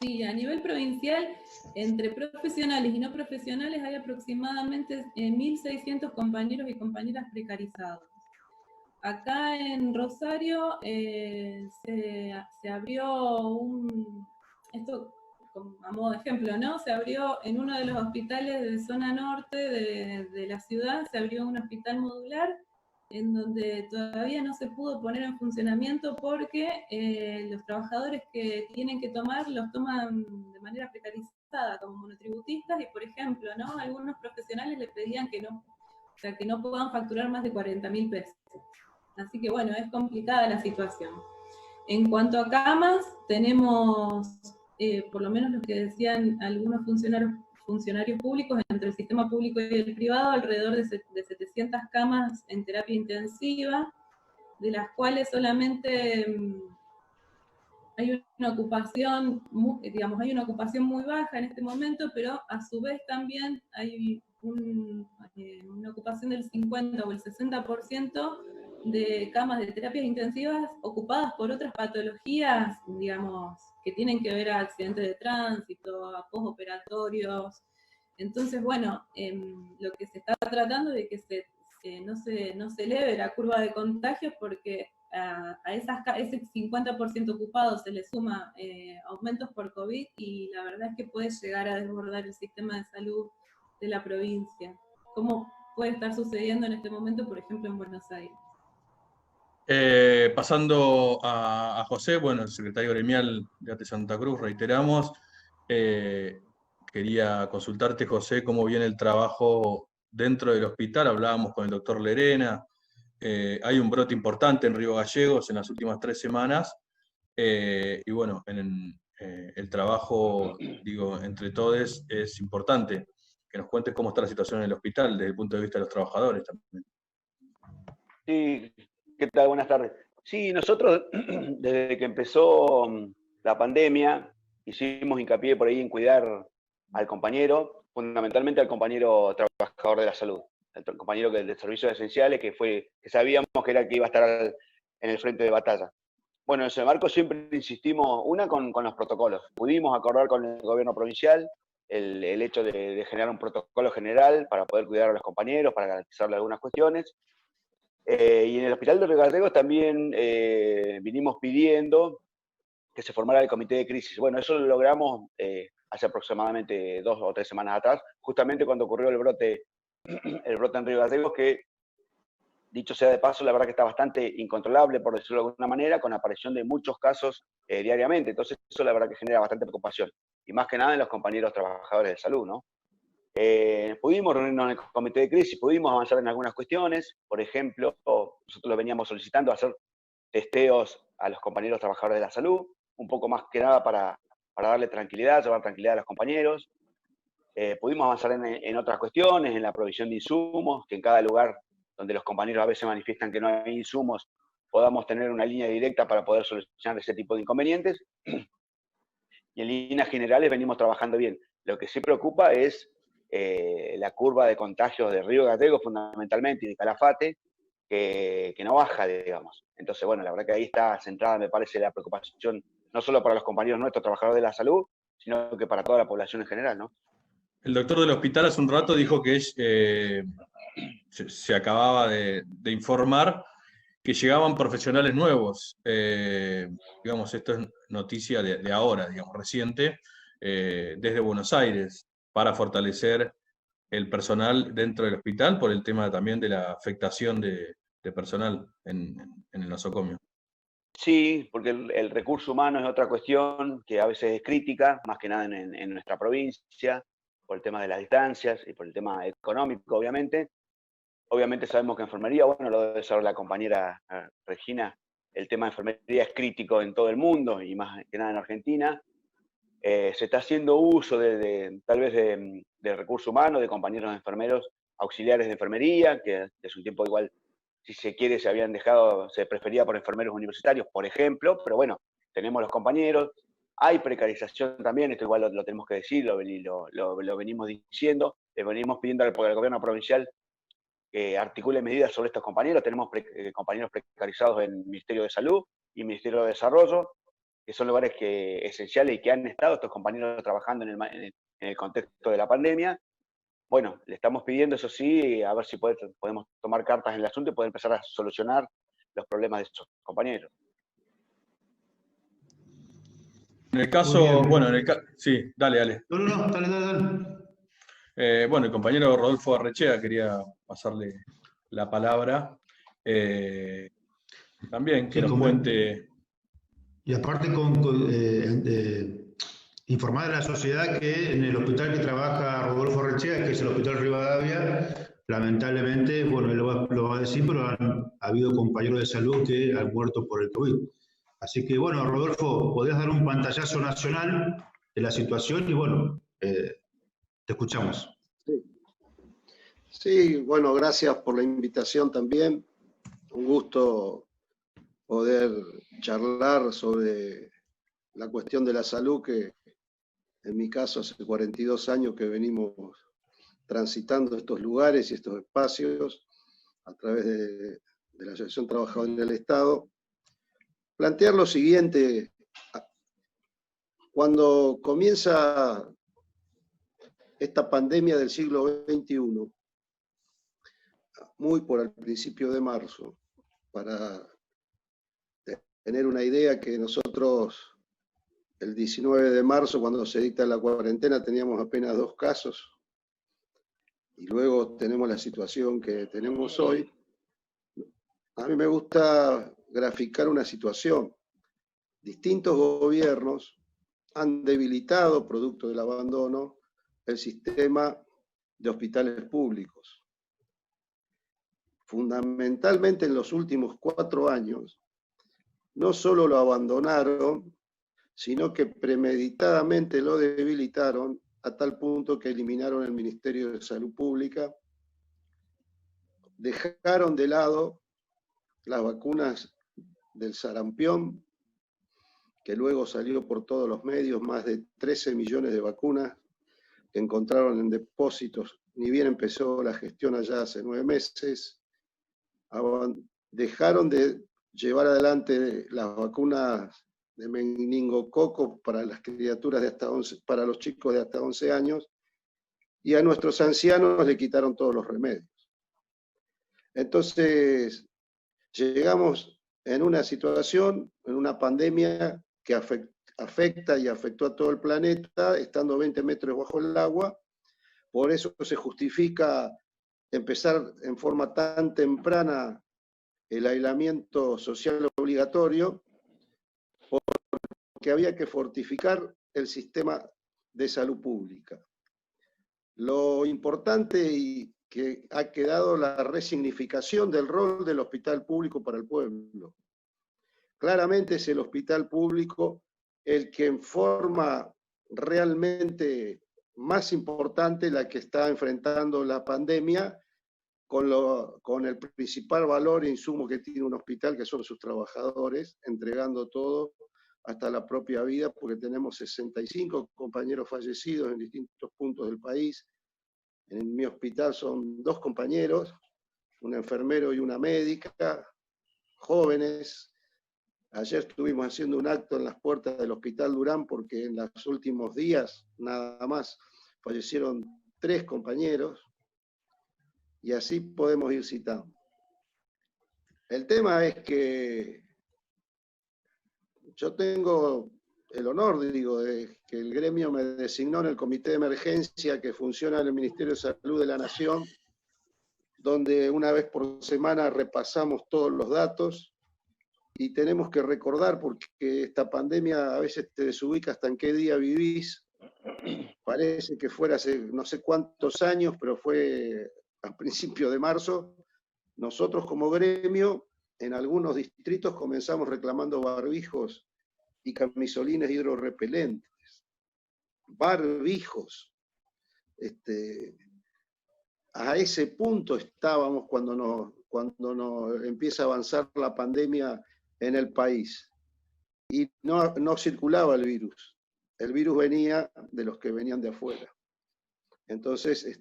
Sí, a nivel provincial, entre profesionales y no profesionales hay aproximadamente 1.600 compañeros y compañeras precarizados. Acá en Rosario se abrió esto a modo de ejemplo, ¿no? Se abrió en uno de los hospitales de zona norte de la ciudad, se abrió un hospital modular en donde todavía no se pudo poner en funcionamiento porque los trabajadores que tienen que tomar los toman de manera precarizada como monotributistas, y por ejemplo, ¿no? Algunos profesionales le pedían que no puedan facturar más de 40.000 pesos. Así que bueno, es complicada la situación. En cuanto a camas, tenemos, por lo menos lo que decían algunos funcionarios públicos, entre el sistema público y el privado, alrededor de 700 camas en terapia intensiva, de las cuales solamente hay una ocupación, hay una ocupación muy baja en este momento, pero a su vez también hay una ocupación del 50 o el 60% de camas de terapias intensivas ocupadas por otras patologías, digamos, que tienen que ver a accidentes de tránsito, a postoperatorios. Entonces, bueno, lo que se está tratando es de que no se eleve la curva de contagios, porque a ese 50% ocupado se le suma aumentos por COVID, y la verdad es que puede llegar a desbordar el sistema de salud de la provincia, como puede estar sucediendo en este momento, por ejemplo, en Buenos Aires. Pasando a José, bueno, el secretario gremial de ATE Santa Cruz, reiteramos. Quería consultarte, José, cómo viene el trabajo dentro del hospital. Hablábamos con el doctor Lerena. Hay un brote importante en Río Gallegos en las últimas 3 semanas. Y bueno, el trabajo, digo, entre todos es importante. Que nos cuentes cómo está la situación en el hospital desde el punto de vista de los trabajadores también. Sí, ¿qué tal? Buenas tardes. Sí, nosotros desde que empezó la pandemia hicimos hincapié por ahí en cuidar al compañero, fundamentalmente al compañero trabajador de la salud, el compañero de servicios esenciales, que sabíamos que era el que iba a estar en el frente de batalla. Bueno, en ese marco siempre insistimos, con los protocolos. Pudimos acordar con el gobierno provincial el hecho de generar un protocolo general para poder cuidar a los compañeros, para garantizarle algunas cuestiones. Y en el hospital de Río Gallegos también vinimos pidiendo que se formara el comité de crisis. Bueno, eso lo logramos hace aproximadamente 2 o 3 semanas atrás, justamente cuando ocurrió el brote en Río Gallegos, que, dicho sea de paso, la verdad que está bastante incontrolable, por decirlo de alguna manera, con la aparición de muchos casos diariamente. Entonces eso la verdad que genera bastante preocupación. y más que nada en los compañeros trabajadores de salud, ¿no? Pudimos reunirnos en el comité de crisis, pudimos avanzar en algunas cuestiones, por ejemplo, nosotros lo veníamos solicitando hacer testeos a los compañeros trabajadores de la salud, un poco más que nada para darle tranquilidad, llevar tranquilidad a los compañeros. Pudimos avanzar en otras cuestiones, en la provisión de insumos, que en cada lugar donde los compañeros a veces manifiestan que no hay insumos, podamos tener una línea directa para poder solucionar ese tipo de inconvenientes. Y en líneas generales venimos trabajando bien. Lo que sí preocupa es la curva de contagios de Río Gallegos fundamentalmente y de Calafate, que no baja, digamos. Entonces, bueno, la verdad que ahí está centrada, me parece, la preocupación, no solo para los compañeros nuestros, trabajadores de la salud, sino que para toda la población en general, ¿no? El doctor del hospital hace un rato dijo que se acababa de informar que llegaban profesionales nuevos. Digamos, esto es noticia de ahora, digamos, reciente, desde Buenos Aires, para fortalecer el personal dentro del hospital por el tema también de la afectación de personal en el nosocomio. Sí, porque el recurso humano es otra cuestión que a veces es crítica, más que nada en nuestra provincia, por el tema de las distancias y por el tema económico, obviamente. Obviamente sabemos que enfermería, bueno, lo debe saber la compañera Regina, el tema de enfermería es crítico en todo el mundo y más que nada en Argentina. Se está haciendo uso tal vez de recurso humano, de compañeros enfermeros, auxiliares de enfermería, que es un tiempo igual, si se quiere, se prefería por enfermeros universitarios, por ejemplo, pero bueno, tenemos los compañeros. Hay precarización también, esto igual lo tenemos que decir, lo venimos diciendo, le venimos pidiendo al gobierno provincial que articule medidas sobre estos compañeros. Tenemos compañeros precarizados en el Ministerio de Salud y Ministerio de Desarrollo, que son lugares esenciales y que han estado estos compañeros trabajando en el contexto de la pandemia. Bueno, le estamos pidiendo, eso sí, a ver si podemos tomar cartas en el asunto y poder empezar a solucionar los problemas de estos compañeros. En el caso, bueno, sí, dale. No, dale. Bueno, el compañero Rodolfo Arrechea quería pasarle la palabra. También que nos cuente. Y aparte informar a la sociedad que en el hospital que trabaja Rodolfo Arrechea, que es el Hospital Rivadavia, lamentablemente, bueno, él lo va a decir, pero ha habido compañeros de salud que han muerto por el COVID. Así que, bueno, Rodolfo, podés dar un pantallazo nacional de la situación y, bueno, te escuchamos. Sí, bueno, gracias por la invitación también. Un gusto poder charlar sobre la cuestión de la salud, que en mi caso hace 42 años que venimos transitando estos lugares y estos espacios a través de la Asociación Trabajadora del Estado. Plantear lo siguiente: cuando comienza esta pandemia del siglo XXI, muy por el principio de marzo, para tener una idea, que nosotros el 19 de marzo, cuando se dicta la cuarentena, teníamos apenas 2 casos, y luego tenemos la situación que tenemos hoy. A mí me gusta graficar una situación. Distintos gobiernos han debilitado, producto del abandono, el sistema de hospitales públicos. Fundamentalmente en los últimos 4 años, no solo lo abandonaron, sino que premeditadamente lo debilitaron a tal punto que eliminaron el Ministerio de Salud Pública, dejaron de lado las vacunas del sarampión, que luego salió por todos los medios, más de 13 millones de vacunas que encontraron en depósitos, ni bien empezó la gestión allá hace 9 meses. Dejaron de llevar adelante las vacunas de meningococo para las criaturas de hasta 11, para los chicos de hasta 11 años, y a nuestros ancianos le quitaron todos los remedios. Entonces, llegamos en una situación, en una pandemia que afecta y afectó a todo el planeta, estando 20 metros bajo el agua. Por eso se justifica empezar en forma tan temprana el aislamiento social obligatorio, porque había que fortificar el sistema de salud pública. Lo importante y que ha quedado la resignificación del rol del hospital público para el pueblo. Claramente es el hospital público el que en forma realmente más importante la que está enfrentando la pandemia con el principal valor e insumo que tiene un hospital, que son sus trabajadores, entregando todo hasta la propia vida, porque tenemos 65 compañeros fallecidos en distintos puntos del país. En mi hospital son 2 compañeros, un enfermero y una médica, jóvenes. Ayer estuvimos haciendo un acto en las puertas del Hospital Durán porque en los últimos días, nada más, fallecieron 3 compañeros y así podemos ir citando. El tema es que yo tengo el honor, digo, de que el gremio me designó en el Comité de Emergencia que funciona en el Ministerio de Salud de la Nación, donde una vez por semana repasamos todos los datos. Y tenemos que recordar, porque esta pandemia a veces te desubica hasta en qué día vivís. Parece que fuera hace no sé cuántos años, pero fue a principios de marzo. Nosotros como gremio, en algunos distritos comenzamos reclamando barbijos y camisolines hidrorrepelentes. Barbijos. A ese punto estábamos cuando nos empieza a avanzar la pandemia en el país. Y no circulaba el virus. El virus venía de los que venían de afuera. Entonces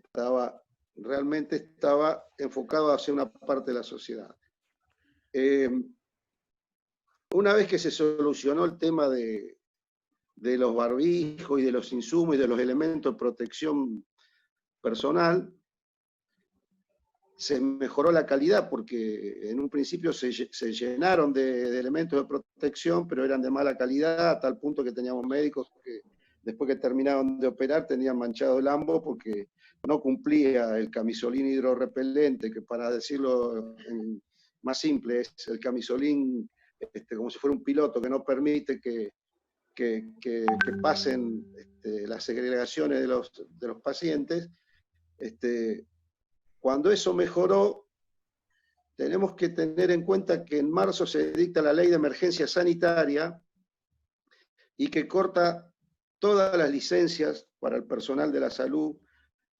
realmente estaba enfocado hacia una parte de la sociedad. Una vez que se solucionó el tema de los barbijos y de los insumos y de los elementos de protección personal, se mejoró la calidad, porque en un principio se llenaron de elementos de protección, pero eran de mala calidad, a tal punto que teníamos médicos que después que terminaban de operar tenían manchado el ambo porque no cumplía el camisolín hidrorrepelente, que para decirlo más simple es el camisolín como si fuera un piloto que no permite que pasen las segregaciones de los pacientes. Cuando eso mejoró, tenemos que tener en cuenta que en marzo se dicta la ley de emergencia sanitaria y que corta todas las licencias para el personal de la salud,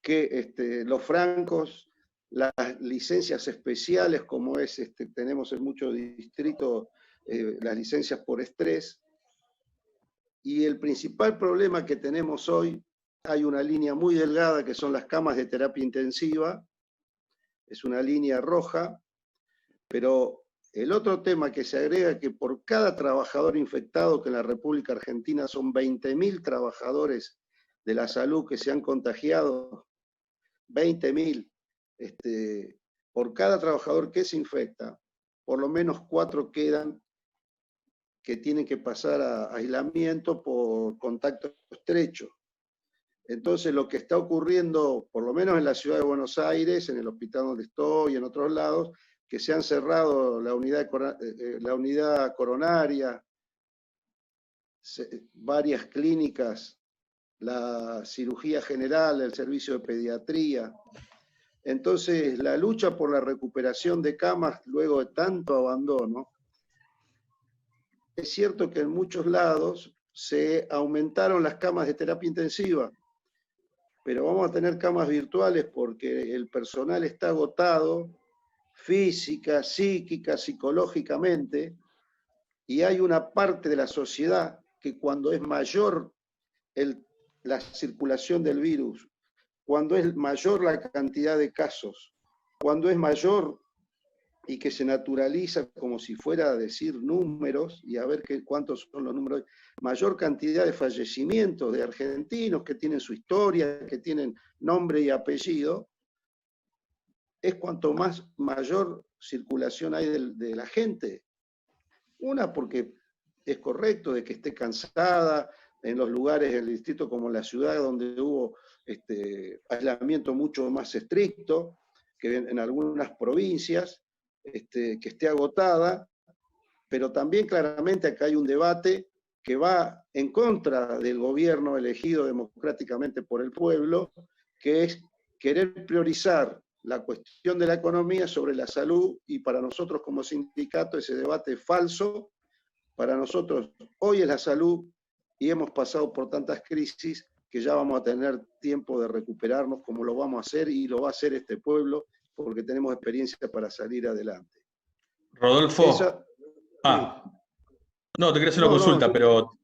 que los francos, las licencias especiales, como tenemos en muchos distritos las licencias por estrés. Y el principal problema que tenemos hoy, hay una línea muy delgada que son las camas de terapia intensiva. Es una línea roja, pero el otro tema que se agrega es que por cada trabajador infectado, que en la República Argentina son 20.000 trabajadores de la salud que se han contagiado, 20.000, por cada trabajador que se infecta, por lo menos 4 quedan que tienen que pasar a aislamiento por contacto estrecho. Entonces, lo que está ocurriendo, por lo menos en la ciudad de Buenos Aires, en el hospital donde estoy y en otros lados, que se han cerrado la unidad coronaria, varias clínicas, la cirugía general, el servicio de pediatría. Entonces, la lucha por la recuperación de camas luego de tanto abandono, es cierto que en muchos lados se aumentaron las camas de terapia intensiva, pero vamos a tener camas virtuales porque el personal está agotado física, psíquica, psicológicamente, y hay una parte de la sociedad que cuando es mayor la circulación del virus, cuando es mayor la cantidad de casos, cuando es mayor y que se naturaliza como si fuera a decir números y a ver cuántos son los números, mayor cantidad de fallecimientos de argentinos que tienen su historia, que tienen nombre y apellido, es cuanto mayor circulación hay de la gente. Una, porque es correcto de que esté cansada en los lugares del distrito como la ciudad, donde hubo aislamiento mucho más estricto que en algunas provincias, que esté agotada, pero también claramente acá hay un debate que va en contra del gobierno elegido democráticamente por el pueblo, que es querer priorizar la cuestión de la economía sobre la salud, y para nosotros como sindicato ese debate es falso. Para nosotros hoy es la salud y hemos pasado por tantas crisis que ya vamos a tener tiempo de recuperarnos, como lo vamos a hacer y lo va a hacer este pueblo, porque tenemos experiencia para salir adelante. Rodolfo. Esa, no, te quería hacer una consulta, pero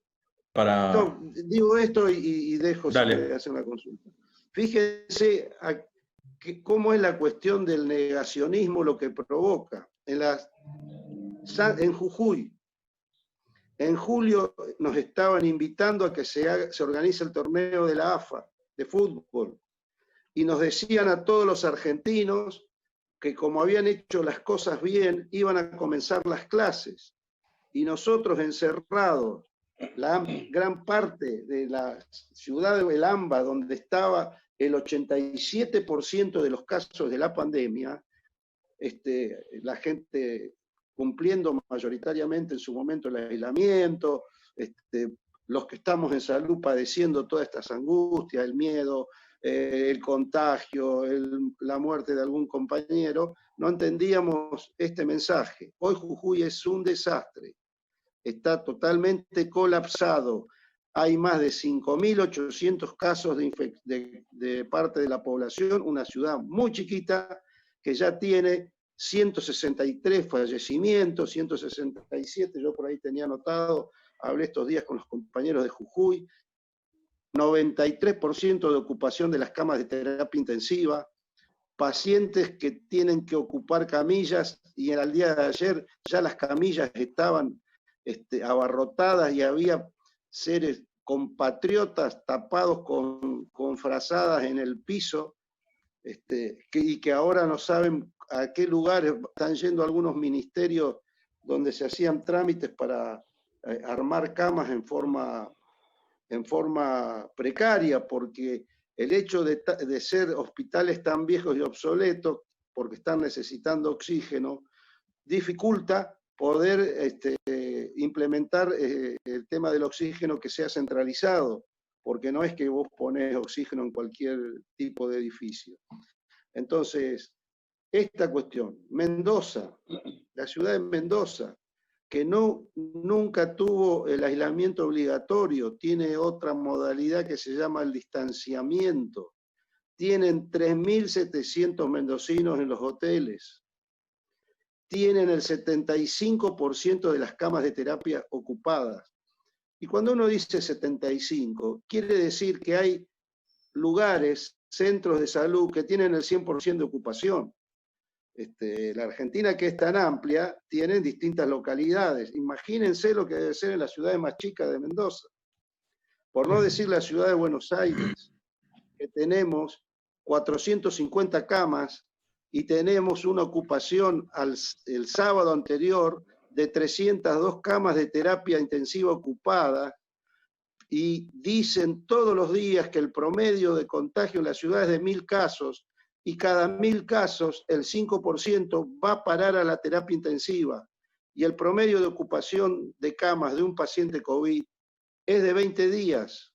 para... No, digo esto y dejo si quiere hacer una consulta. Fíjense cómo es la cuestión del negacionismo lo que provoca. En Jujuy, en julio nos estaban invitando a que se organice el torneo de la AFA de fútbol, y nos decían a todos los argentinos que como habían hecho las cosas bien, iban a comenzar las clases. Y nosotros encerrados, la gran parte de la ciudad de Belamba, donde estaba el 87% de los casos de la pandemia, la gente cumpliendo mayoritariamente en su momento el aislamiento, los que estamos en salud padeciendo todas estas angustias, el miedo, el contagio, la muerte de algún compañero, no entendíamos este mensaje. Hoy Jujuy es un desastre, está totalmente colapsado. Hay más de 5.800 casos de parte de la población, una ciudad muy chiquita que ya tiene 163 fallecimientos, 167, yo por ahí tenía anotado, hablé estos días con los compañeros de Jujuy, 93% de ocupación de las camas de terapia intensiva, pacientes que tienen que ocupar camillas, y al día de ayer ya las camillas estaban abarrotadas y había seres compatriotas tapados con frazadas en el piso, y que ahora no saben a qué lugares están yendo algunos ministerios donde se hacían trámites para armar camas en forma precaria, porque el hecho de ser hospitales tan viejos y obsoletos, porque están necesitando oxígeno, dificulta poder implementar el tema del oxígeno que sea centralizado, porque no es que vos ponés oxígeno en cualquier tipo de edificio. Entonces, esta cuestión, Mendoza, la ciudad de Mendoza, que nunca tuvo el aislamiento obligatorio, tiene otra modalidad que se llama el distanciamiento. Tienen 3.700 mendocinos en los hoteles. Tienen el 75% de las camas de terapia ocupadas. Y cuando uno dice 75, quiere decir que hay lugares, centros de salud que tienen el 100% de ocupación. La Argentina, que es tan amplia, tiene distintas localidades. Imagínense lo que debe ser en las ciudades más chicas de Mendoza. Por no decir la ciudad de Buenos Aires, que tenemos 450 camas y tenemos una ocupación el sábado anterior de 302 camas de terapia intensiva ocupadas, y dicen todos los días que el promedio de contagio en la ciudad es de 1.000 casos, y cada 1.000 casos el 5% va a parar a la terapia intensiva, y el promedio de ocupación de camas de un paciente COVID es de 20 días.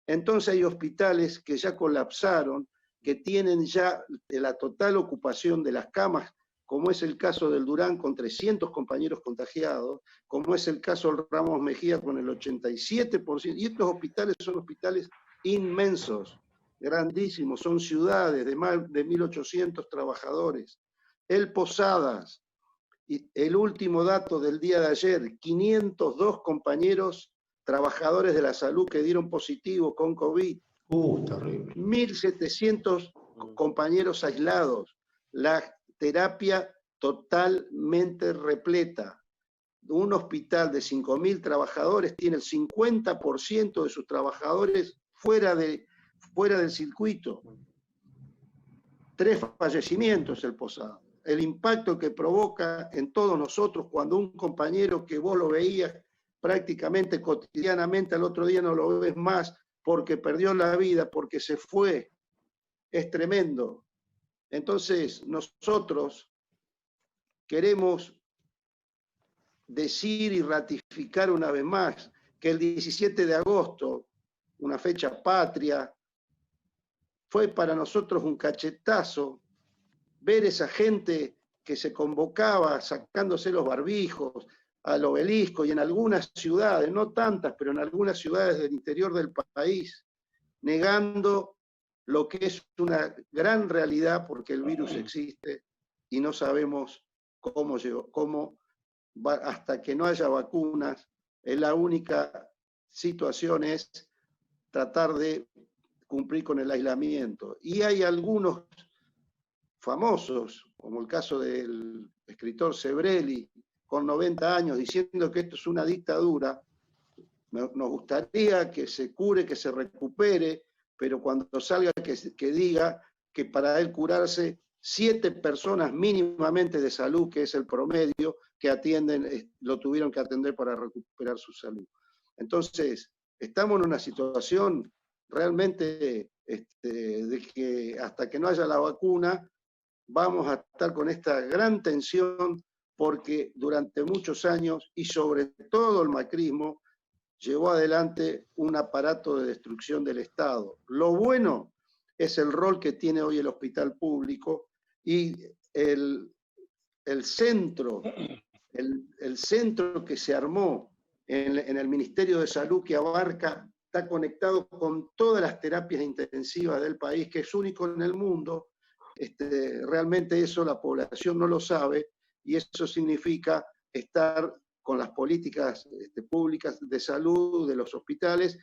Entonces hay hospitales que ya colapsaron, que tienen ya la total ocupación de las camas, como es el caso del Durán con 300 compañeros contagiados, como es el caso del Ramos Mejía con el 87%, y estos hospitales son hospitales inmensos, grandísimos, son ciudades de más de 1.800 trabajadores. El Posadas, y el último dato del día de ayer, 502 compañeros trabajadores de la salud que dieron positivo con COVID. Terrible. 1.700 compañeros aislados. La terapia totalmente repleta. Un hospital de 5.000 trabajadores tiene el 50% de sus trabajadores fuera del circuito. 3 fallecimientos el Posada. El impacto que provoca en todos nosotros cuando un compañero que vos lo veías prácticamente cotidianamente, al otro día no lo ves más porque perdió la vida, porque se fue, es tremendo. Entonces, nosotros queremos decir y ratificar una vez más que el 17 de agosto, una fecha patria, fue para nosotros un cachetazo ver esa gente que se convocaba sacándose los barbijos al obelisco y en algunas ciudades, no tantas, pero en algunas ciudades del interior del país, negando lo que es una gran realidad porque el virus existe y no sabemos cómo va, hasta que no haya vacunas. La única situación es tratar de cumplir con el aislamiento. Y hay algunos famosos, como el caso del escritor Sebrelli, con 90 años, diciendo que esto es una dictadura. Nos gustaría que se cure, que se recupere, pero cuando salga que diga que para él curarse, 7 personas mínimamente de salud, que es el promedio, que atienden, lo tuvieron que atender para recuperar su salud. Entonces, estamos en una situación realmente de que hasta que no haya la vacuna, vamos a estar con esta gran tensión, porque durante muchos años, y sobre todo el macrismo, llevó adelante un aparato de destrucción del Estado. Lo bueno es el rol que tiene hoy el hospital público y el centro que se armó en el Ministerio de Salud, que abarca, está conectado con todas las terapias intensivas del país, que es único en el mundo. Realmente eso la población no lo sabe, y eso significa estar con las políticas públicas de salud de los hospitales,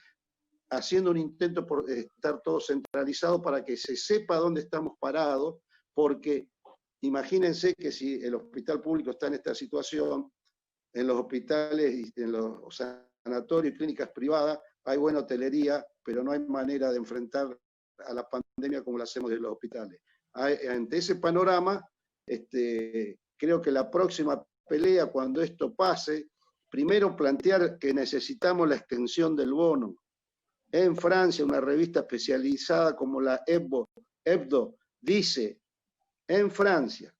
haciendo un intento por estar todo centralizado para que se sepa dónde estamos parados, porque imagínense que si el hospital público está en esta situación, en los hospitales y en los sanatorios y clínicas privadas hay buena hotelería, pero no hay manera de enfrentar a la pandemia como lo hacemos en los hospitales. Ante ese panorama, creo que la próxima pelea, cuando esto pase, primero plantear que necesitamos la extensión del bono. En Francia, una revista especializada como la Hebdo dice, en Francia,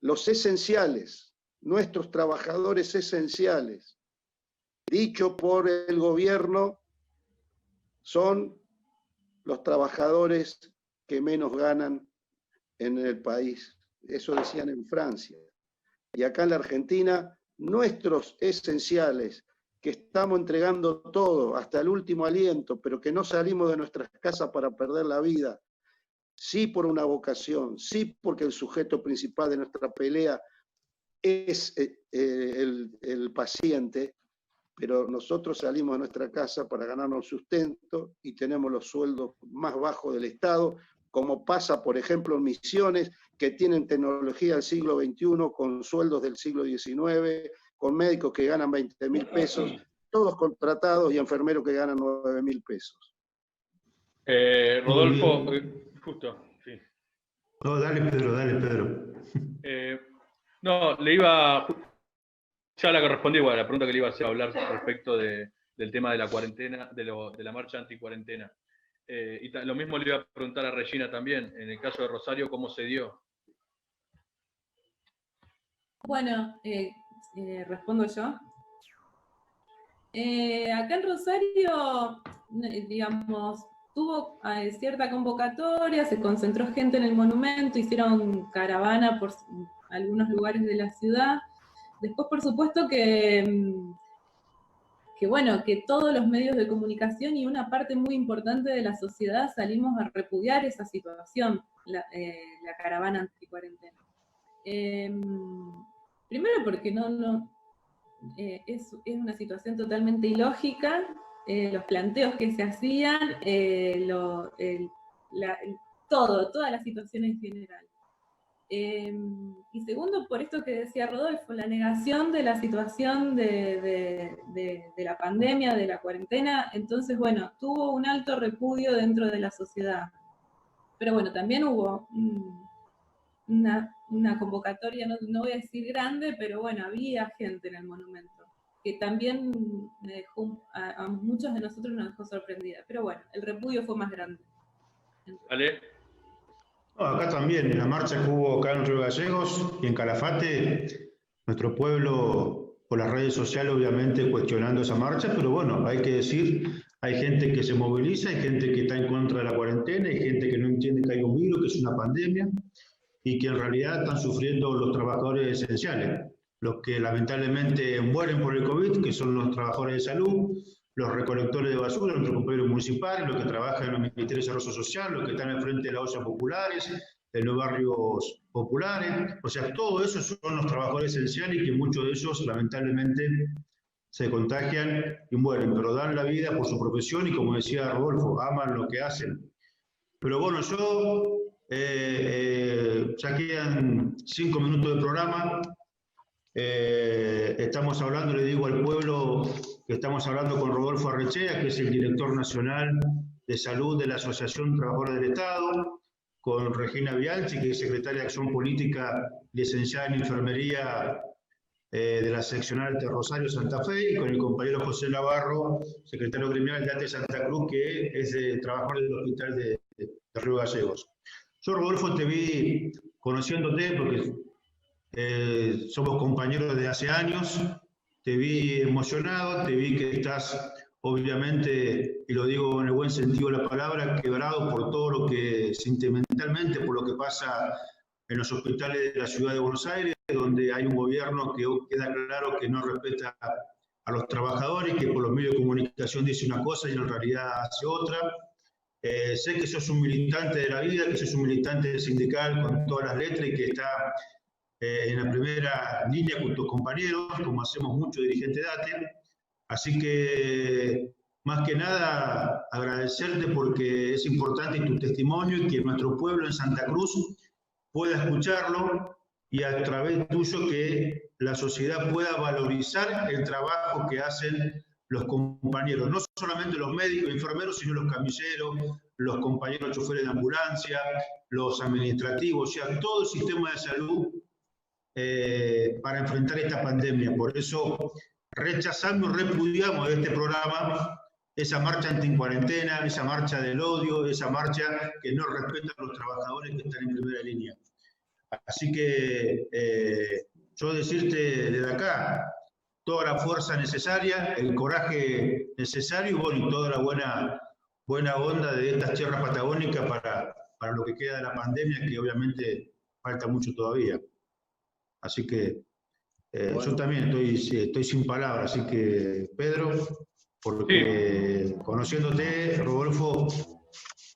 los esenciales, nuestros trabajadores esenciales, dicho por el gobierno, son los trabajadores que menos ganan en el país. Eso decían en Francia. Y acá en la Argentina, nuestros esenciales, que estamos entregando todo, hasta el último aliento, pero que no salimos de nuestras casas para perder la vida, sí por una vocación, sí porque el sujeto principal de nuestra pelea es el paciente, pero nosotros salimos de nuestra casa para ganarnos sustento y tenemos los sueldos más bajos del Estado, como pasa, por ejemplo, en Misiones, que tienen tecnología del siglo XXI, con sueldos del siglo XIX, con médicos que ganan 20.000 pesos, todos contratados, y enfermeros que ganan 9.000 pesos. Rodolfo, justo, sí. No, dale, Pedro. No, ya la que respondí, bueno, la pregunta que le iba a hacer, hablar respecto del tema de la cuarentena, de la marcha anticuarentena. Y lo mismo le iba a preguntar a Regina también, en el caso de Rosario, ¿cómo se dio? Bueno, respondo yo. Acá en Rosario, digamos, tuvo cierta convocatoria, se concentró gente en el monumento, hicieron caravana por algunos lugares de la ciudad. Después, por supuesto, que todos los medios de comunicación y una parte muy importante de la sociedad salimos a repudiar esa situación, la caravana anticuarentena. Primero porque es una situación totalmente ilógica, los planteos que se hacían, toda la situación en general. Y segundo, por esto que decía Rodolfo, la negación de la situación de la pandemia, de la cuarentena. Entonces, bueno, tuvo un alto repudio dentro de la sociedad. Pero bueno, también hubo una convocatoria, no voy a decir grande, pero bueno, había gente en el monumento, que también a muchos de nosotros nos dejó sorprendida. Pero bueno, el repudio fue más grande. ¿Vale? No, acá también, en la marcha que hubo acá en Río Gallegos y en Calafate, nuestro pueblo por las redes sociales, obviamente, cuestionando esa marcha, pero bueno, hay que decir, hay gente que se moviliza, hay gente que está en contra de la cuarentena, hay gente que no entiende que hay un virus, que es una pandemia, y que en realidad están sufriendo los trabajadores esenciales, los que lamentablemente mueren por el COVID, que son los trabajadores de salud, los recolectores de basura, nuestros compañeros municipales, los que trabajan en los ministerios de desarrollo social, los que están al frente de las ollas populares, en los barrios populares, o sea, todo eso son los trabajadores esenciales y que muchos de ellos lamentablemente se contagian y mueren, pero dan la vida por su profesión y como decía Rodolfo, aman lo que hacen. Pero bueno, yo ya quedan 5 minutos de programa. Estamos hablando, le digo al pueblo que estamos hablando con Rodolfo Arrechea, que es el director nacional de salud de la Asociación Trabajadores del Estado, con Regina Bianchi, que es secretaria de Acción Política, licenciada en Enfermería de la seccional de Rosario Santa Fe, y con el compañero José Navarro, secretario gremial de ATE Santa Cruz, que es trabajador del Hospital de Río Gallegos. Yo, Rodolfo, te vi conociéndote porque somos compañeros de hace años, te vi emocionado, te vi que estás, obviamente, y lo digo en el buen sentido de la palabra, quebrado por todo lo que, sentimentalmente, por lo que pasa en los hospitales de la ciudad de Buenos Aires, donde hay un gobierno que queda claro que no respeta a los trabajadores, que por los medios de comunicación dice una cosa y en realidad hace otra. Sé que sos un militante de la vida, que sos un militante sindical con todas las letras y que está en la primera línea con tus compañeros, como hacemos muchos dirigentes de ATE. Así que, más que nada, agradecerte porque es importante tu testimonio y que nuestro pueblo en Santa Cruz pueda escucharlo y a través tuyo que la sociedad pueda valorizar el trabajo que hacen los compañeros, no solamente los médicos y enfermeros, sino los camilleros, los compañeros choferes de ambulancia, los administrativos, o sea, todo el sistema de salud para enfrentar esta pandemia. Por eso rechazamos y repudiamos de este programa esa marcha anti-cuarentena, esa marcha del odio, esa marcha que no respeta a los trabajadores que están en primera línea. Así que yo decirte desde acá, toda la fuerza necesaria, el coraje necesario y, bueno, y toda la buena onda de estas tierras patagónicas para lo que queda de la pandemia, que obviamente falta mucho todavía. Así que bueno, yo también estoy sin palabras, así que Pedro, porque sí, conociéndote, Rodolfo,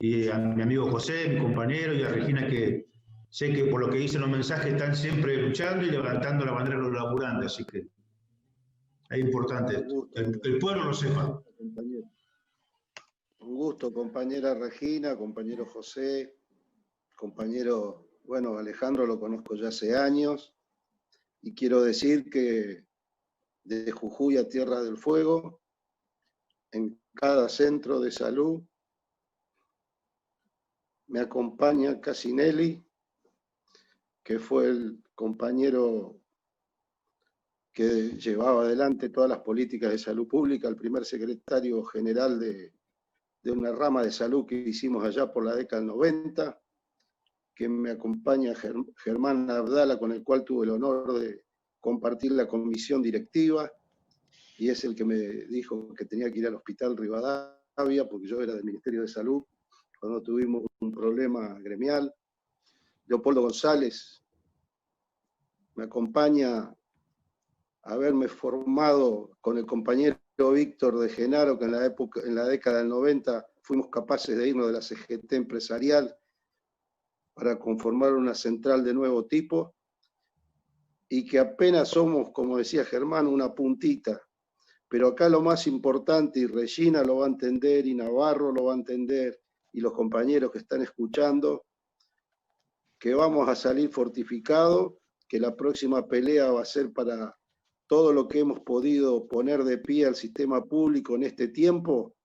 y a mi amigo José, mi compañero, y a Regina, que sé que por lo que dicen los mensajes están siempre luchando y levantando la bandera de los laburantes, así que es importante que el pueblo lo sepa. Un gusto, compañera Regina, compañero José, compañero, bueno, Alejandro lo conozco ya hace años, y quiero decir que de Jujuy a Tierra del Fuego, en cada centro de salud, me acompaña Casinelli, que fue el compañero que llevaba adelante todas las políticas de salud pública, el primer secretario general de una rama de salud que hicimos allá por la década del 90, que me acompaña Germán Abdala, con el cual tuve el honor de compartir la comisión directiva, y es el que me dijo que tenía que ir al Hospital Rivadavia, porque yo era del Ministerio de Salud, cuando tuvimos un problema gremial. Leopoldo González me acompaña a haberme formado con el compañero Víctor de Genaro, que en la década del 90 fuimos capaces de irnos de la CGT empresarial para conformar una central de nuevo tipo, y que apenas somos, como decía Germán, una puntita. Pero acá lo más importante, y Regina lo va a entender, y Navarro lo va a entender, y los compañeros que están escuchando, que vamos a salir fortificados, que la próxima pelea va a ser para todo lo que hemos podido poner de pie al sistema público en este tiempo,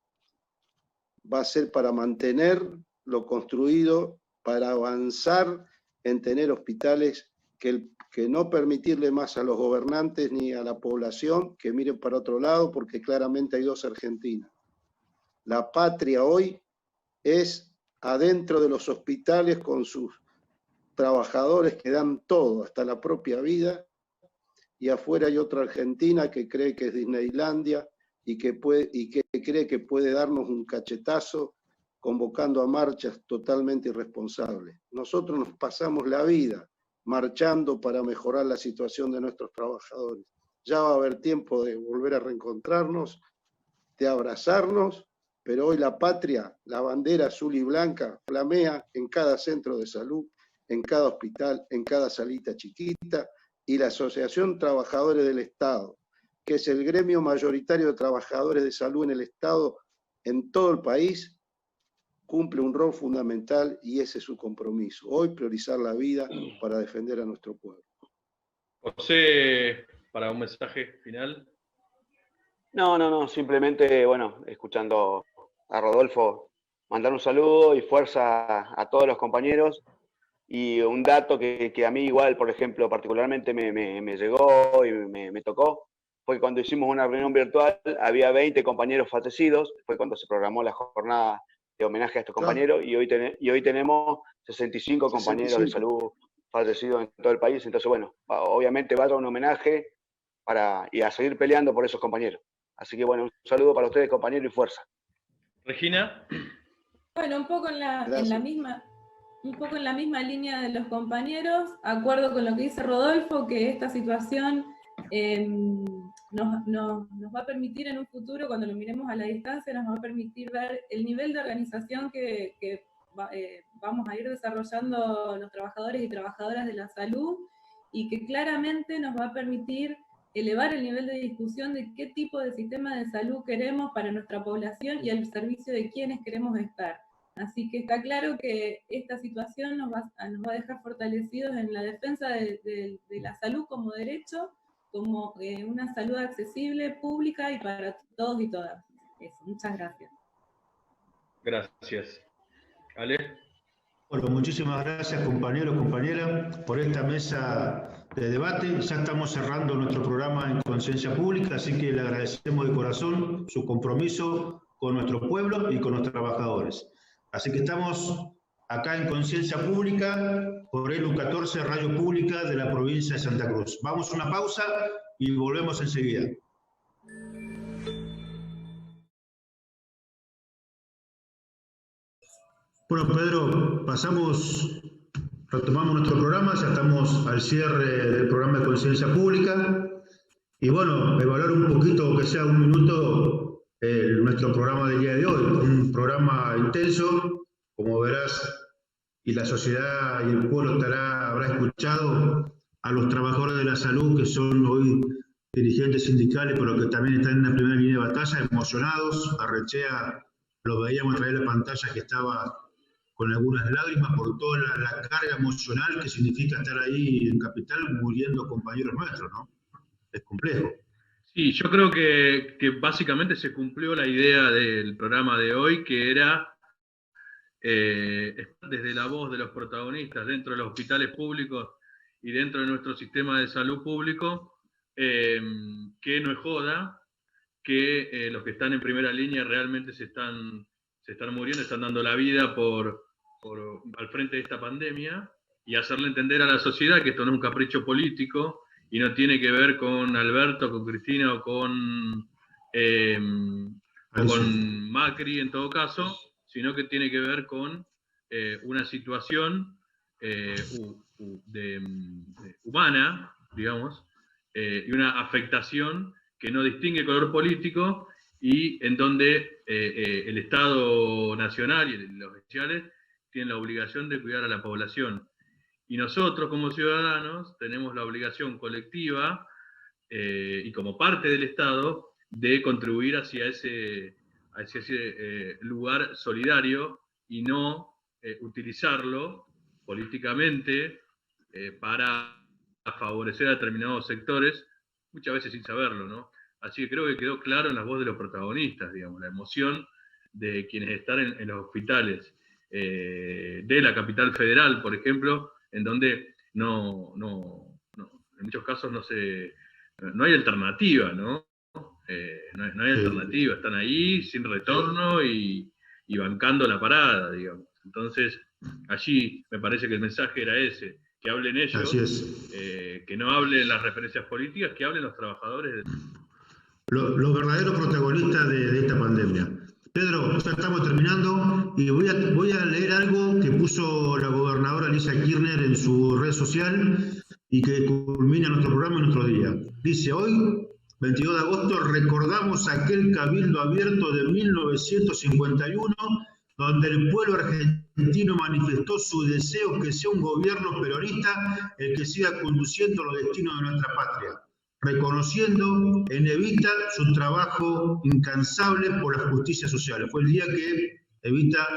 va a ser para mantener lo construido, para avanzar en tener hospitales que no permitirle más a los gobernantes ni a la población que miren para otro lado, porque claramente hay dos Argentinas. La patria hoy es adentro de los hospitales con sus trabajadores que dan todo, hasta la propia vida, y afuera hay otra Argentina que cree que es Disneylandia y que cree que puede darnos un cachetazo convocando a marchas totalmente irresponsables. Nosotros nos pasamos la vida marchando para mejorar la situación de nuestros trabajadores. Ya va a haber tiempo de volver a reencontrarnos, de abrazarnos, pero hoy la patria, la bandera azul y blanca, flamea en cada centro de salud, en cada hospital, en cada salita chiquita, y la Asociación Trabajadores del Estado, que es el gremio mayoritario de trabajadores de salud en el Estado, en todo el país, cumple un rol fundamental y ese es su compromiso. Hoy priorizar la vida para defender a nuestro pueblo. José, para un mensaje final. No, simplemente, bueno, escuchando a Rodolfo, mandar un saludo y fuerza a todos los compañeros. Y un dato que a mí igual, por ejemplo, particularmente me llegó y me tocó, fue que cuando hicimos una reunión virtual había 20 compañeros fallecidos, fue cuando se programó la jornada de homenaje a estos compañeros, y hoy tenemos 65 compañeros de salud fallecidos en todo el país. Entonces, bueno, obviamente vaya un homenaje y a seguir peleando por esos compañeros. Así que, bueno, un saludo para ustedes, compañeros, y fuerza. Regina. Bueno, un poco en la misma línea de los compañeros, acuerdo con lo que dice Rodolfo, que esta situación nos va a permitir en un futuro, cuando lo miremos a la distancia, nos va a permitir ver el nivel de organización que vamos a ir desarrollando los trabajadores y trabajadoras de la salud, y que claramente nos va a permitir elevar el nivel de discusión de qué tipo de sistema de salud queremos para nuestra población y al servicio de quienes queremos estar. Así que está claro que esta situación nos va a dejar fortalecidos en la defensa de la salud como derecho, como una salud accesible, pública y para todos y todas. Eso, muchas gracias. Gracias. Ale. Bueno, muchísimas gracias compañeros, compañeras, por esta mesa de debate. Ya estamos cerrando nuestro programa en Conciencia Pública, así que le agradecemos de corazón su compromiso con nuestro pueblo y con nuestros trabajadores. Así que estamos acá en Conciencia Pública por ELU 14, Radio Pública de la provincia de Santa Cruz. Vamos a una pausa y volvemos enseguida. Bueno, Pedro, retomamos nuestro programa, ya estamos al cierre del programa de Conciencia Pública. Y bueno, evaluar un poquito, aunque sea un minuto, nuestro programa del día de hoy. Un programa intenso, como verás, y la sociedad y el pueblo habrá escuchado a los trabajadores de la salud, que son hoy dirigentes sindicales, pero que también están en la primera línea de batalla, emocionados. A Rechea lo veíamos a través de la pantalla, que estaba con algunas lágrimas por toda la carga emocional que significa estar ahí en Capital muriendo compañeros nuestros, ¿no? Es complejo. Sí, yo creo que básicamente se cumplió la idea del programa de hoy, que era desde la voz de los protagonistas dentro de los hospitales públicos y dentro de nuestro sistema de salud público, que no es joda, que los que están en primera línea realmente se están muriendo, están dando la vida al frente de esta pandemia, y hacerle entender a la sociedad que esto no es un capricho político y no tiene que ver con Alberto, con Cristina o con Macri en todo caso, sino que tiene que ver con una situación humana, digamos, y una afectación que no distingue color político, y en donde el Estado nacional y los oficiales tienen la obligación de cuidar a la población. Y nosotros como ciudadanos tenemos la obligación colectiva y como parte del Estado de contribuir hacia ese lugar solidario, y no utilizarlo políticamente para favorecer a determinados sectores, muchas veces sin saberlo, ¿no? Así que creo que quedó claro en la voz de los protagonistas, digamos, la emoción de quienes están en los hospitales de la capital federal, por ejemplo, en donde en muchos casos no hay alternativa, ¿no? No hay alternativa, están ahí sin retorno y bancando la parada, digamos. Entonces, allí me parece que el mensaje era ese, que hablen ellos, que no hable las referencias políticas, que hablen los trabajadores. Los verdaderos protagonistas de esta pandemia. Pedro, ya estamos terminando y voy a leer algo que puso la gobernadora Alicia Kirchner en su red social y que culmina nuestro programa y nuestro día. Dice: hoy, 22 de agosto, recordamos aquel cabildo abierto de 1951, donde el pueblo argentino manifestó su deseo que sea un gobierno peronista el que siga conduciendo los destinos de nuestra patria, reconociendo en Evita su trabajo incansable por la justicia social. Fue el día que Evita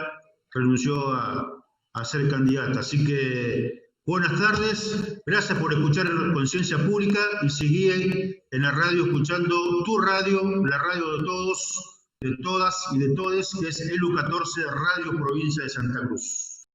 renunció a ser candidata. Así que buenas tardes, gracias por escuchar Conciencia Pública y seguir en la radio escuchando tu radio, la radio de todos, de todas y de todes, que es ELU 14 Radio Provincia de Santa Cruz.